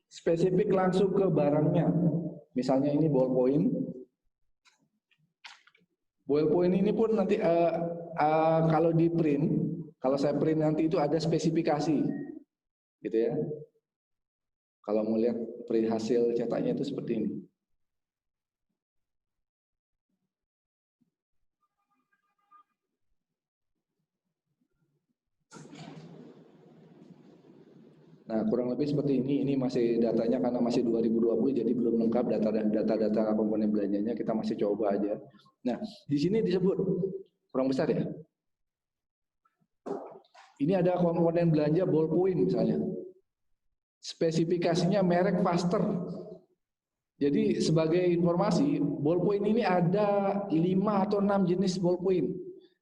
spesifik langsung ke barangnya. Misalnya ini ballpoint. Ballpoint ini pun nanti kalau di print, kalau saya print nanti itu ada spesifikasi, gitu ya. Kalau mau lihat print hasil cetaknya itu seperti ini. Nah, kurang lebih seperti ini. Ini masih datanya karena masih 2020, jadi belum lengkap data-data komponen belanjanya. Kita masih coba aja. Nah, di sini disebut kurang besar ya. Ini ada komponen belanja ballpoint misalnya. Spesifikasinya merek Faster. Jadi sebagai informasi, ballpoint ini ada 5 atau 6 jenis ballpoint.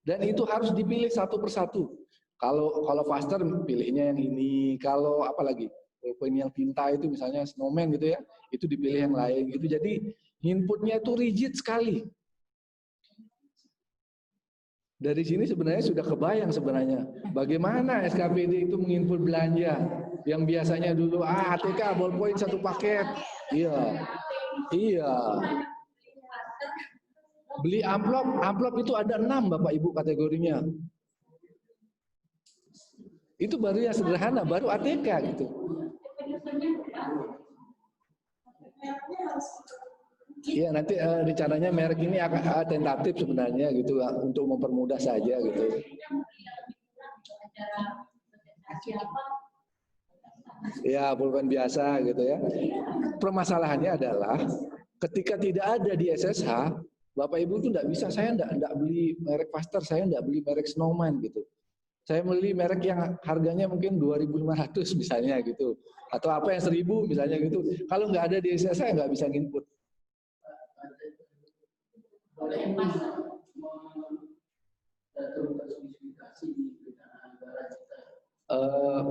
Dan itu harus dipilih satu persatu. Kalau Faster pilihnya yang ini, kalau apalagi ballpoint yang tinta itu misalnya Snowman gitu ya, itu dipilih yang lain gitu. Jadi inputnya itu rigid sekali. Dari sini sebenarnya sudah kebayang sebenarnya bagaimana SKPD itu menginput belanja yang biasanya dulu ATK ballpoint satu paket. Iya. Beli amplop itu ada 6 Bapak Ibu kategorinya. Itu baru yang sederhana, baru ATK gitu. Iya, nanti rencananya merek ini akan tentatif sebenarnya gitu untuk mempermudah saja gitu. Ya, pulpen biasa gitu ya. Permasalahannya adalah ketika tidak ada di SSH, Bapak Ibu itu enggak bisa, saya enggak beli merek Faster, saya enggak beli merek Snowman gitu. Saya beli merek yang harganya mungkin 2.500 misalnya gitu. Atau apa yang 1.000 misalnya gitu. Kalau nggak ada di SSH saya nggak bisa nginput.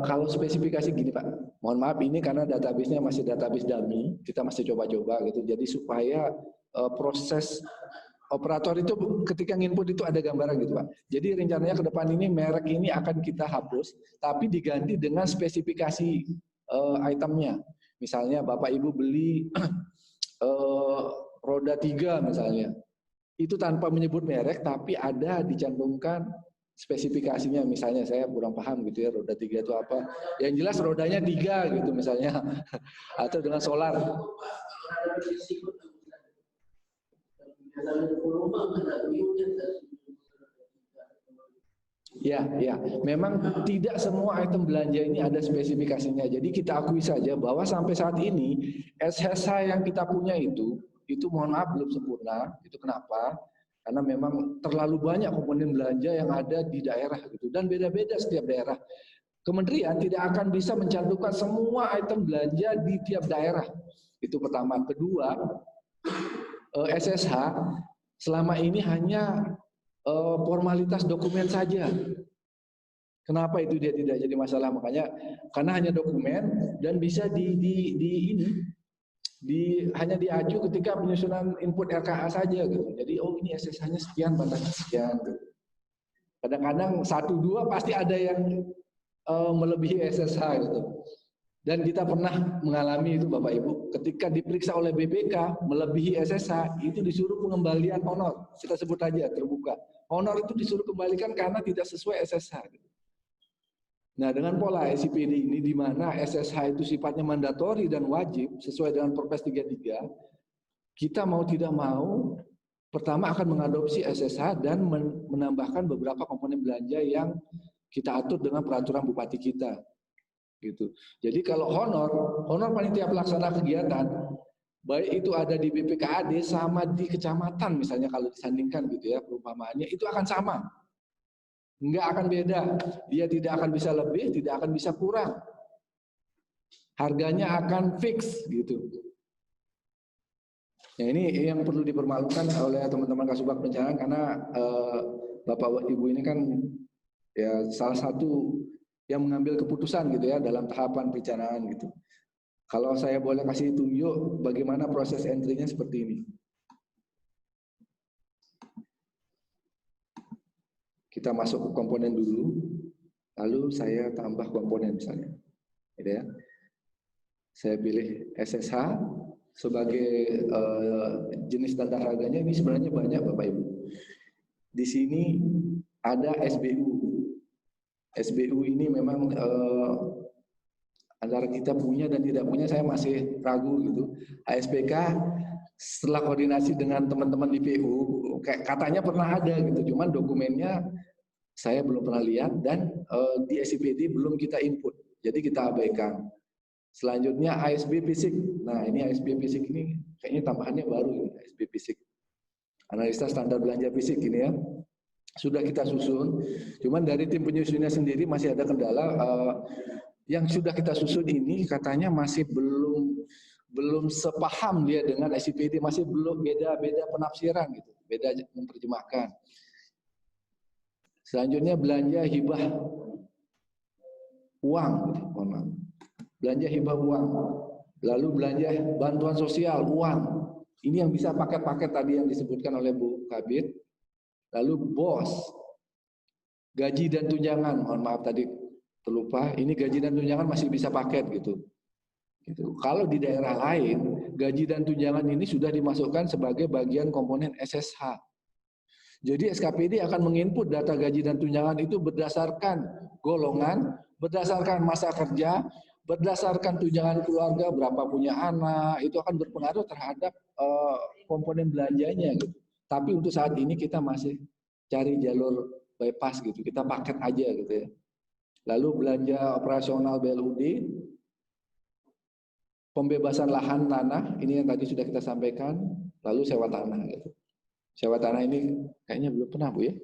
Kalau spesifikasi gini Pak, mohon maaf ini karena database-nya masih database dummy, kita masih coba-coba gitu. Jadi supaya proses operator itu ketika nginput itu ada gambaran gitu Pak. Jadi rencananya ke depan ini merek ini akan kita hapus, tapi diganti dengan spesifikasi itemnya. Misalnya Bapak Ibu beli roda 3 misalnya, itu tanpa menyebut merek, tapi ada dicantumkan spesifikasinya. Misalnya saya kurang paham gitu ya, roda 3 itu apa. Yang jelas rodanya 3 gitu misalnya, atau dengan solar. Ya, memang tidak semua item belanja ini ada spesifikasinya. Jadi kita akui saja bahwa sampai saat ini SSH yang kita punya itu mohon maaf belum sempurna. Itu kenapa? Karena memang terlalu banyak komponen belanja yang ada di daerah gitu, dan beda-beda setiap daerah. Kementerian tidak akan bisa mencantumkan semua item belanja di tiap daerah. Itu pertama. Kedua, SSH selama ini hanya formalitas dokumen saja. Kenapa itu dia tidak jadi masalah? Makanya karena hanya dokumen dan bisa hanya diaju ketika penyusunan input RKA saja gitu. Jadi oh ini SSH-nya sekian, batasnya sekian gitu. Kadang-kadang 1-2 pasti ada yang melebihi SSH gitu. Dan kita pernah mengalami itu Bapak Ibu, ketika diperiksa oleh BPK melebihi SSH, itu disuruh pengembalian honor. Kita sebut aja terbuka. Honor itu disuruh kembalikan karena tidak sesuai SSH. Nah, dengan pola SIPD ini di mana SSH itu sifatnya mandatori dan wajib sesuai dengan Perpres 33, kita mau tidak mau pertama akan mengadopsi SSH dan menambahkan beberapa komponen belanja yang kita atur dengan peraturan bupati kita. Gitu. Jadi kalau honor panitia pelaksana kegiatan, baik itu ada di BPKAD sama di kecamatan misalnya kalau disandingkan gitu ya perumpamaannya, itu akan sama. Enggak akan beda. Dia tidak akan bisa lebih, tidak akan bisa kurang. Harganya akan fix gitu. Ya, ini yang perlu dipermalukan oleh teman-teman Kasubag Perencanaan karena Bapak Ibu ini kan ya salah satu yang mengambil keputusan gitu ya dalam tahapan perencanaan gitu. Kalau saya boleh kasih tunjuk bagaimana proses entry-nya seperti ini. Kita masuk ke komponen dulu, lalu saya tambah komponen misalnya. Gitu ya. Saya pilih SSH sebagai jenis standar harganya, ini sebenarnya banyak Bapak Ibu. Di sini ada SBU. SBU ini memang antara kita punya dan tidak punya saya masih ragu gitu. ASPK setelah koordinasi dengan teman-teman di PU, katanya pernah ada gitu, cuman dokumennya saya belum pernah lihat dan di SIPD belum kita input, jadi kita abaikan. Selanjutnya ASB fisik. Nah ini ASB fisik ini kayaknya tambahannya baru ini ASB fisik. Analisa standar belanja fisik ini ya. Sudah kita susun, cuman dari tim penyusunnya sendiri masih ada kendala. Yang sudah kita susun ini katanya masih belum sepaham dia dengan SIPD, masih belum beda penafsiran gitu, beda menerjemahkan. Selanjutnya belanja hibah uang, belanja hibah uang, lalu belanja bantuan sosial uang. Ini yang bisa paket-paket tadi yang disebutkan oleh Bu Kabid. Lalu BOS, gaji dan tunjangan, mohon maaf tadi terlupa, ini gaji dan tunjangan masih bisa paket gitu. Kalau di daerah lain, gaji dan tunjangan ini sudah dimasukkan sebagai bagian komponen SSH. Jadi SKPD akan menginput data gaji dan tunjangan itu berdasarkan golongan, berdasarkan masa kerja, berdasarkan tunjangan keluarga, berapa punya anak, itu akan berpengaruh terhadap komponen belanjanya gitu. Tapi untuk saat ini kita masih cari jalur bypass gitu, kita paket aja gitu ya. Lalu belanja operasional BLUD, pembebasan lahan tanah, ini yang tadi sudah kita sampaikan, lalu sewa tanah gitu. Sewa tanah ini kayaknya belum pernah Bu ya?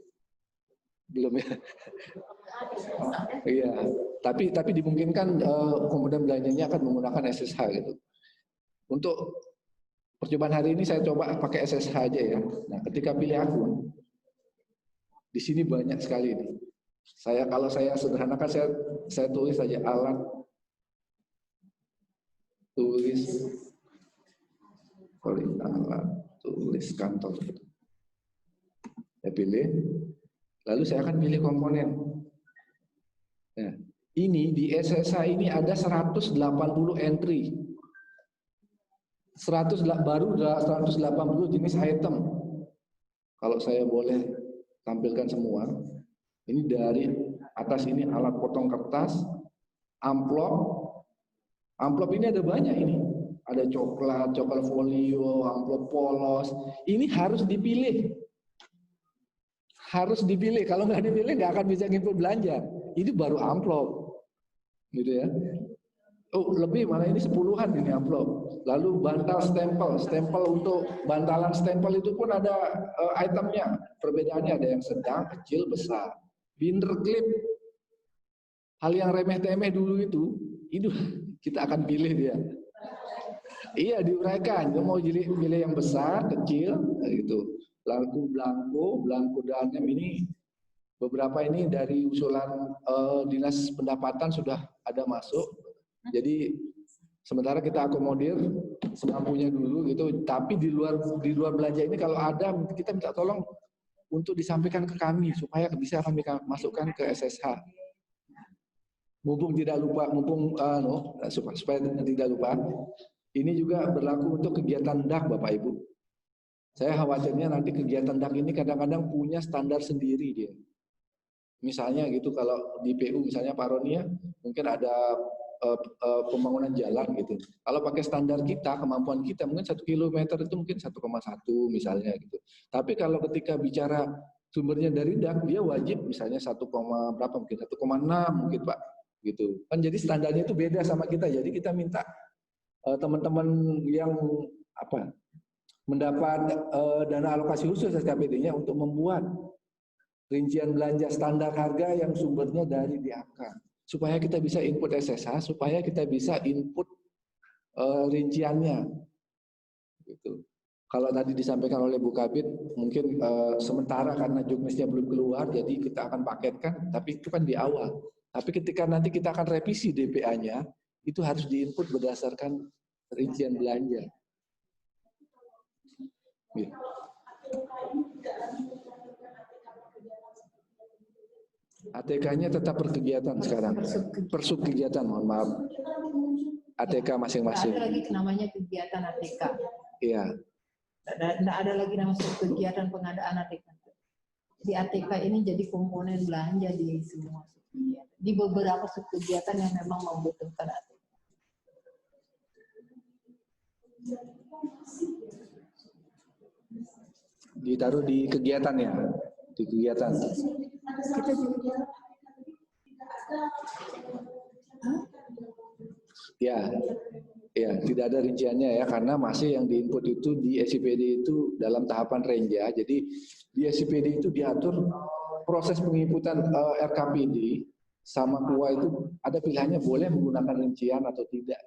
Belum ya? Iya, tapi dimungkinkan komponen belanjanya akan menggunakan SSH gitu. Untuk percobaan hari ini saya coba pakai SSH aja ya. Nah, ketika pilih akun, di sini banyak sekali nih. Kalau saya sederhanakan saya tulis saja alat tulis kantor. Saya pilih, lalu saya akan pilih komponen. Nah, ini di SSH ini ada 180 entry. 180 jenis item. Kalau saya boleh tampilkan semua, ini dari atas ini alat potong kertas, amplop ini ada banyak ini. Ada coklat folio, amplop polos. Ini harus dipilih. Harus dipilih. Kalau nggak dipilih nggak akan bisa nginput belanja. Ini baru amplop, gitu ya. Oh lebih malah ini 10-an ini amplop. Lalu bantal stempel untuk bantalan stempel itu pun ada itemnya. Perbedaannya ada yang sedang, kecil, besar. Binder klip, hal yang remeh-temeh dulu itu kita akan pilih dia. Iya, diuraikan. Dia mau pilih yang besar, kecil, gitu. Belangko dalam ini beberapa ini dari usulan dinas pendapatan sudah ada masuk. Jadi sementara kita akomodir semampunya dulu gitu. Tapi di luar belanja ini kalau ada kita minta tolong untuk disampaikan ke kami supaya bisa kami masukkan ke SSH. Mumpung tidak lupa, supaya tidak lupa. Ini juga berlaku untuk kegiatan DAK, Bapak Ibu. Saya khawatirnya nanti kegiatan DAK ini kadang-kadang punya standar sendiri dia. Misalnya gitu, kalau di PU misalnya Pak Roni ya, mungkin ada pembangunan jalan gitu. Kalau pakai standar kita, kemampuan kita mungkin 1 kilometer itu mungkin 1,1 misalnya gitu. Tapi kalau ketika bicara sumbernya dari DAK, dia wajib misalnya 1, berapa mungkin 1,6 mungkin Pak gitu. Kan jadi standarnya itu beda sama kita. Jadi kita minta teman-teman yang mendapat dana alokasi khusus SKPD-nya untuk membuat rincian belanja standar harga yang sumbernya dari DAK. Supaya kita bisa input SSH, supaya kita bisa input rinciannya. Gitu. Kalau tadi disampaikan oleh Bu Kabid, mungkin sementara karena juknisnya belum keluar, jadi kita akan paketkan, tapi itu kan di awal. Tapi ketika nanti kita akan revisi DPA-nya, itu harus diinput berdasarkan rincian belanja. Ya. ATK-nya tetap berkegiatan sekarang. Persub kegiatan, mohon maaf. ATK masing-masing. Ada lagi namanya kegiatan ATK. Iya. Tidak ada lagi nama kegiatan pengadaan ATK. Di ATK ini jadi komponen belanja di semua subkegiatan. Di beberapa subkegiatan yang memang membutuhkan ATK. Ditaruh di kegiatan ya, di kegiatan. Kita juga ya, tidak ada rinciannya ya, karena masih yang diinput itu di SIPD itu dalam tahapan renja. Jadi di SIPD itu diatur proses penginputan RKPD sama KUA itu ada pilihannya boleh menggunakan rincian atau tidak.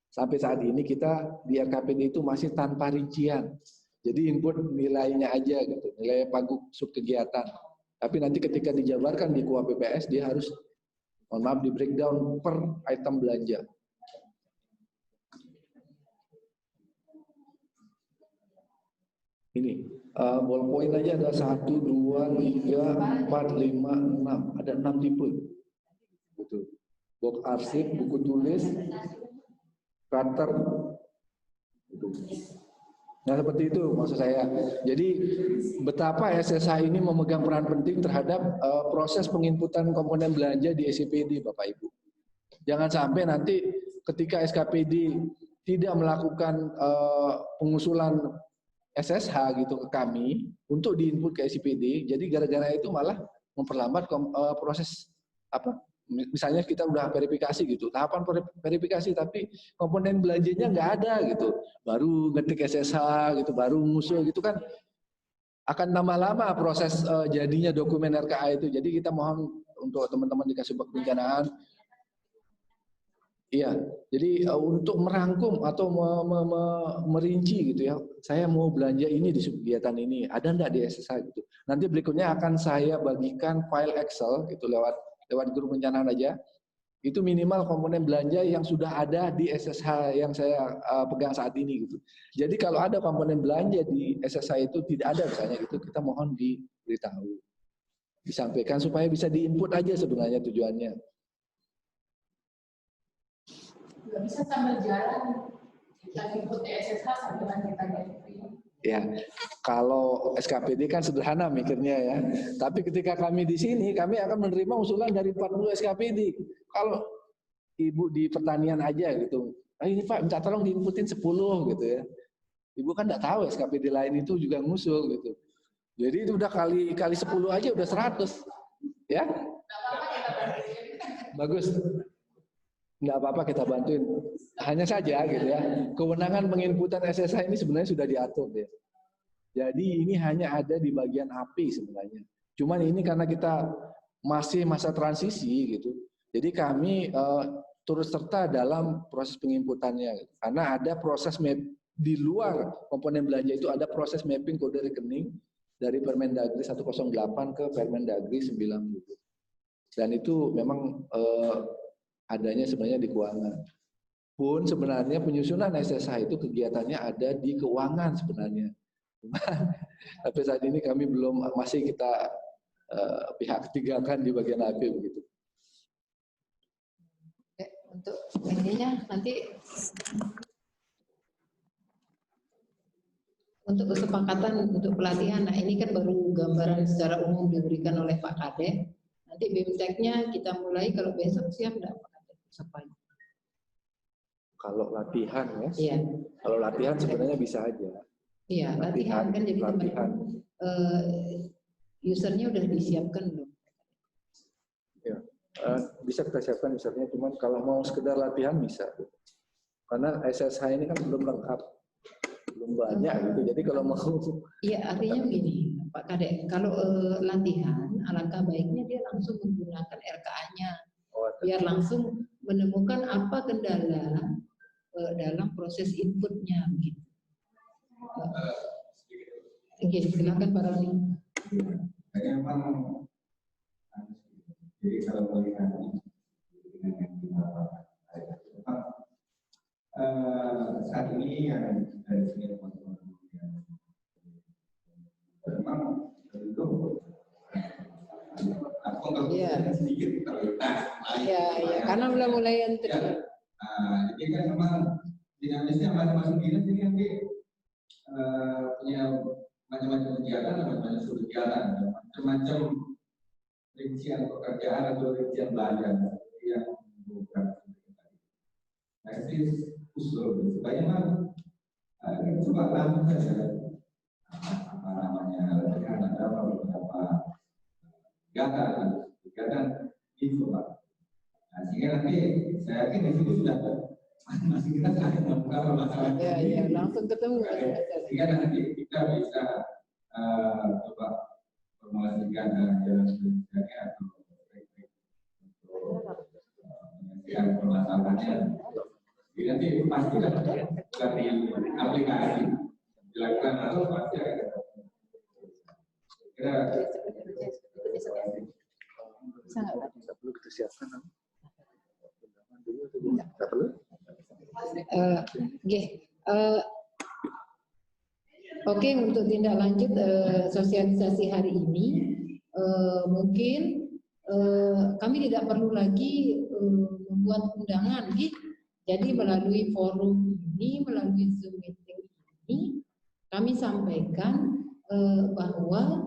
Sampai saat ini kita di RKPD itu masih tanpa rincian. Jadi input nilainya aja gitu, nilai paguk subkegiatan. Tapi nanti ketika dijabarkan di KUA PPS dia harus, mohon maaf, di breakdown per item belanja. Ini ballpoint aja ada 1, 2, 3, 4, 5, 6. Ada 6 tipe. Gitu. Box arsip, buku tulis, cutter. Gitu. Nah seperti itu maksud saya. Jadi betapa SSH ini memegang peran penting terhadap proses penginputan komponen belanja di SIPD, Bapak Ibu. Jangan sampai nanti ketika SKPD tidak melakukan pengusulan SSH gitu ke kami untuk diinput ke SIPD, jadi gara-gara itu malah memperlambat proses misalnya kita udah verifikasi gitu, tahapan verifikasi tapi komponen belanjanya nggak ada gitu, baru ngetik SSH gitu, baru ngusul gitu kan akan tambah lama proses jadinya dokumen RKA itu. Jadi kita mohon untuk teman-teman di Kasubag Kebencanaan, iya, jadi untuk merangkum atau merinci gitu ya, saya mau belanja ini di kegiatan ini, ada enggak di SSH gitu. Nanti berikutnya akan saya bagikan file Excel gitu lewat grup perencanaan aja. Itu minimal komponen belanja yang sudah ada di SSH yang saya pegang saat ini gitu. Jadi kalau ada komponen belanja di SSH itu tidak ada misalnya gitu, kita mohon diberitahu, disampaikan supaya bisa diinput aja sebenarnya tujuannya. Nggak bisa sambil jalan, kita input di SSH sambil kita ganti. Ya, kalau SKPD kan sederhana mikirnya ya. Tapi ketika kami di sini, kami akan menerima usulan dari 40 SKPD. Kalau Ibu di pertanian aja gitu, ini Pak minta tolong diinputin 10 gitu ya. Ibu kan nggak tahu SKPD lain itu juga ngusul gitu. Jadi itu udah kali 10 aja udah 100. Ya? Bagus. Nggak apa-apa kita bantuin. Hanya saja gitu ya, kewenangan penginputan SSH ini sebenarnya sudah diatur ya. Jadi ini hanya ada di bagian API sebenarnya. Cuman ini karena kita masih masa transisi gitu. Jadi kami turut serta dalam proses penginputannya, karena ada proses di luar komponen belanja itu ada proses mapping kode rekening dari Permendagri 108 ke Permendagri 90. Dan itu memang adanya sebenarnya di keuangan. Pun sebenarnya penyusunan SSH itu kegiatannya ada di keuangan sebenarnya. Tapi saat ini kami masih kita pihak ketiga kan di bagian AP begitu. Untuk intinya nanti untuk kesepakatan untuk pelatihan, nah ini kan baru gambaran secara umum diberikan oleh Pak Kadek. Nanti BIMTEK-nya kita mulai kalau besok siap enggak Pak Kadek? Kalau latihan ya? Iya. Kalau latihan sebenarnya bisa aja. Iya, latihan kan jadi teman-teman usernya udah disiapkan belum? Ya, bisa kita siapkan usernya, cuman kalau mau sekedar latihan bisa. Karena SSH ini kan belum lengkap, belum banyak gitu. Jadi kalau mau. Iya, artinya begini, Pak Kadek, kalau latihan, alangkah baiknya dia langsung menggunakan RKA-nya, biar langsung menemukan apa kendala dalam proses inputnya, gitu. Oke, silakan Pak Roni. Jadi kalau melihat saat ini yang dari segi teman-teman memang tentu sedikit karena mulai yang jadi kan memang dinamisnya masing-masing dinas ini nanti punya macam-macam kegiatan, macam-macam sudut kegiatan, macam-macam rincian pekerjaan atau rincian belanja yang bukan. Nah itu usul supaya memang kita coba langsung saja apa namanya ada beberapa kegiatan dicoba. Nah, sehingga nanti saya yakin di situ sudah masih kita akan membuka masalah ya, langsung ketemu. Sehingga nanti kita bisa coba formulasikan jalan solusinya atau untuk menyelesaikan permasalahannya. Jadi nanti pasti dari aplikasi dilakukan atau pasti akan kira Tidak perlu kita siapkan. Tidak perlu. Oke, untuk tindak lanjut sosialisasi hari ini mungkin kami tidak perlu lagi membuat undangan, gitu. Jadi melalui forum ini, melalui Zoom meeting ini, kami sampaikan bahwa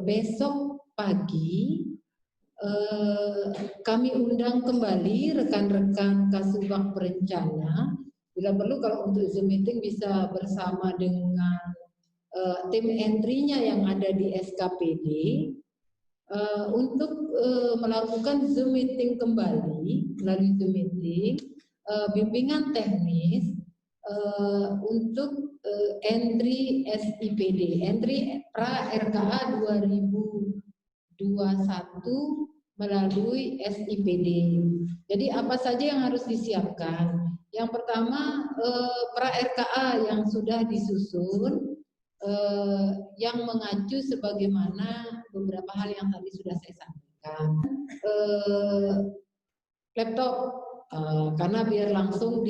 besok pagi kami undang kembali rekan-rekan Kasubag Perencana. Bila perlu kalau untuk Zoom meeting bisa bersama dengan tim entry-nya yang ada di SKPD untuk melakukan Zoom meeting kembali melalui Zoom meeting, bimbingan teknis untuk entry SIPD, entry pra RKA 2021 melalui SIPD. Jadi apa saja yang harus disiapkan? Yang pertama pra RKA yang sudah disusun, yang mengacu sebagaimana beberapa hal yang tadi sudah saya sampaikan. Laptop, karena biar langsung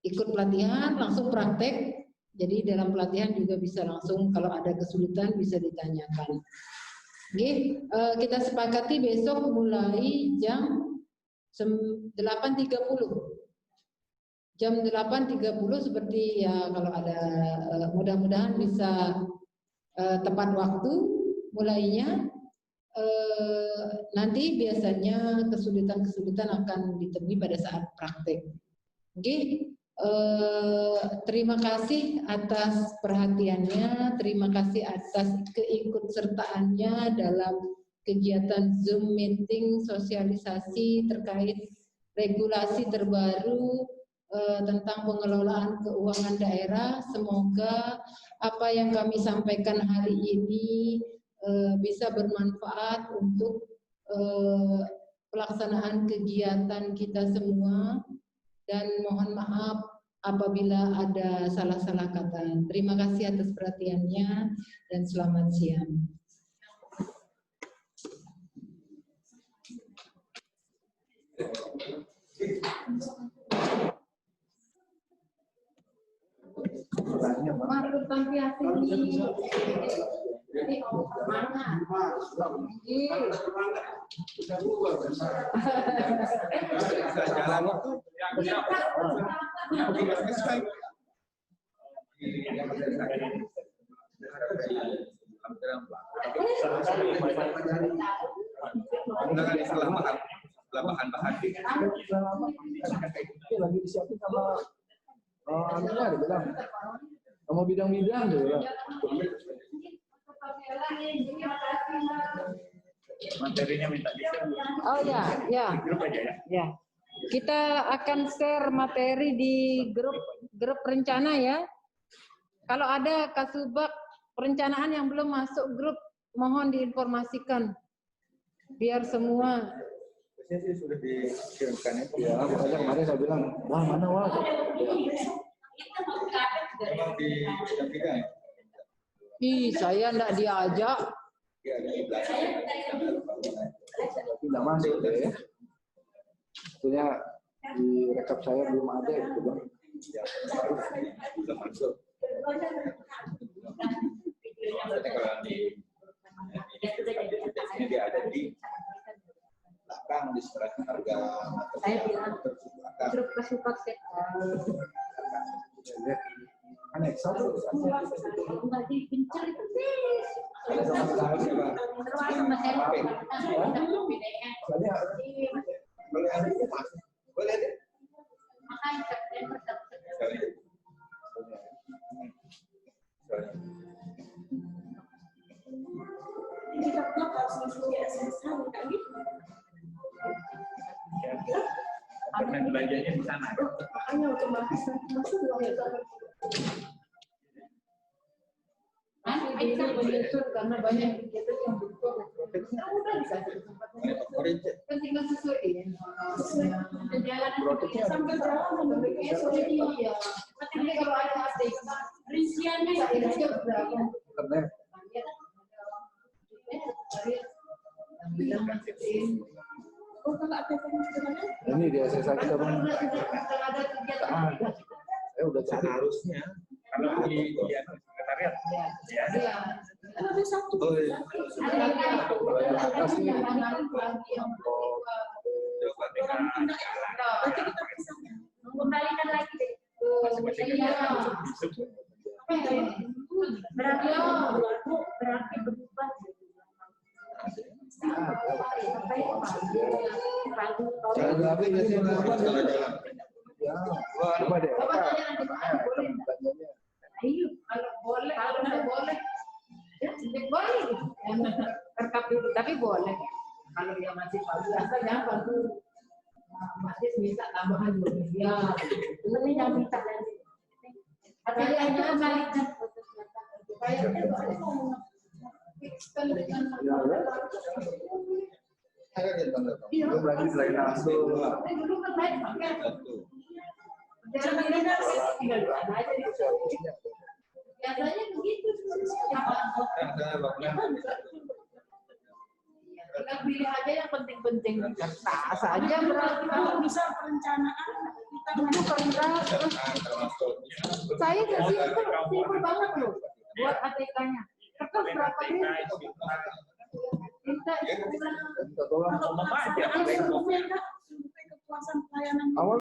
ikut pelatihan, langsung praktek. Jadi dalam pelatihan juga bisa langsung kalau ada kesulitan bisa ditanyakan. Oke, kita sepakati besok mulai jam 8.30. Jam 8.30 seperti ya kalau ada mudah-mudahan bisa tepat waktu mulainya. Nanti biasanya kesulitan-kesulitan akan ditemui pada saat praktek. Oke, terima kasih atas perhatiannya, terima kasih atas keikutsertaannya dalam kegiatan Zoom meeting sosialisasi terkait regulasi terbaru tentang pengelolaan keuangan daerah. Semoga apa yang kami sampaikan hari ini bisa bermanfaat untuk pelaksanaan kegiatan kita semua, dan mohon maaf apabila ada salah-salah kata. Terima kasih atas perhatiannya dan selamat siang. Marut tanti hati ini mana? Lagi disiapin sama anunya ada bilang sama bidang-bidang gitu. Materinya minta di-share. Oh ya, ya. Grup aja ya. Ya. Kita akan share materi di grup rencana ya. Kalau ada Kasubag perencanaan yang belum masuk grup, mohon diinformasikan biar semua. Biasanya sih sudah dikirimkan itu. Ya, makanya kemarin saya bilang, wah mana wah. Memang didampingan. Ih, saya enggak diajak. Ya, ada di belakang. Tapi nggak masuk ya. Maksudnya di rekap saya belum ada gitu bang. Ya, belum masuk. Maksudnya kalau di ini dia ada di belakang di sebelah harga. Saya bilang grup Kasubag Kan Excel. nggak dipencet itu sih. Soalnya Boleh ada itu mas. Boleh ada. Makanya September kita blok harus masuk di SSH kan gitu. Karena belanjanya di sana. Makanya otomatis masuk Itu menyusun karena banyak kegiatan yang butuh. Udah dikasih kan tinggal sesuaiin. sambil jalan membuatnya sulit ya. Tapi kalau ada rinciannya nggak ada aja berapa. internet. Oh kalau ada Ini di SSA kita bang. Saya udah cari. Harusnya. Kalau di sekretariat. Ya. ada satu. Oh iya. Coba dengan Berarti kita bisa mengembalikan lagi deh. masing-masing Berarti berubah. Jalan lagi biasanya Jalan-jalan. ya. Wah, coba deh. Ayo, kalau boleh, kalau nggak boleh, ya boleh. Rekap dulu, tapi boleh. Kalau dia masih biasa, jangan bantu. Masih bisa tambahan ya. Ini yang minta nanti. Tapi dia hanya kembalikan supaya Saya kan tanda. Itu berarti selain langsung. dulu kan baik pakai. jangan kita Tinggal di sana aja. Biasanya begitu. Kita pilih aja yang penting-penting kertas aja berarti. kalau bisa perencanaan kita Buku kertas. Saya tuh simpel banget loh buat ATK-nya. Kertas berapa ini? Kita Minta tolong. ngomong aja. survei kepuasan pelayanan. Awal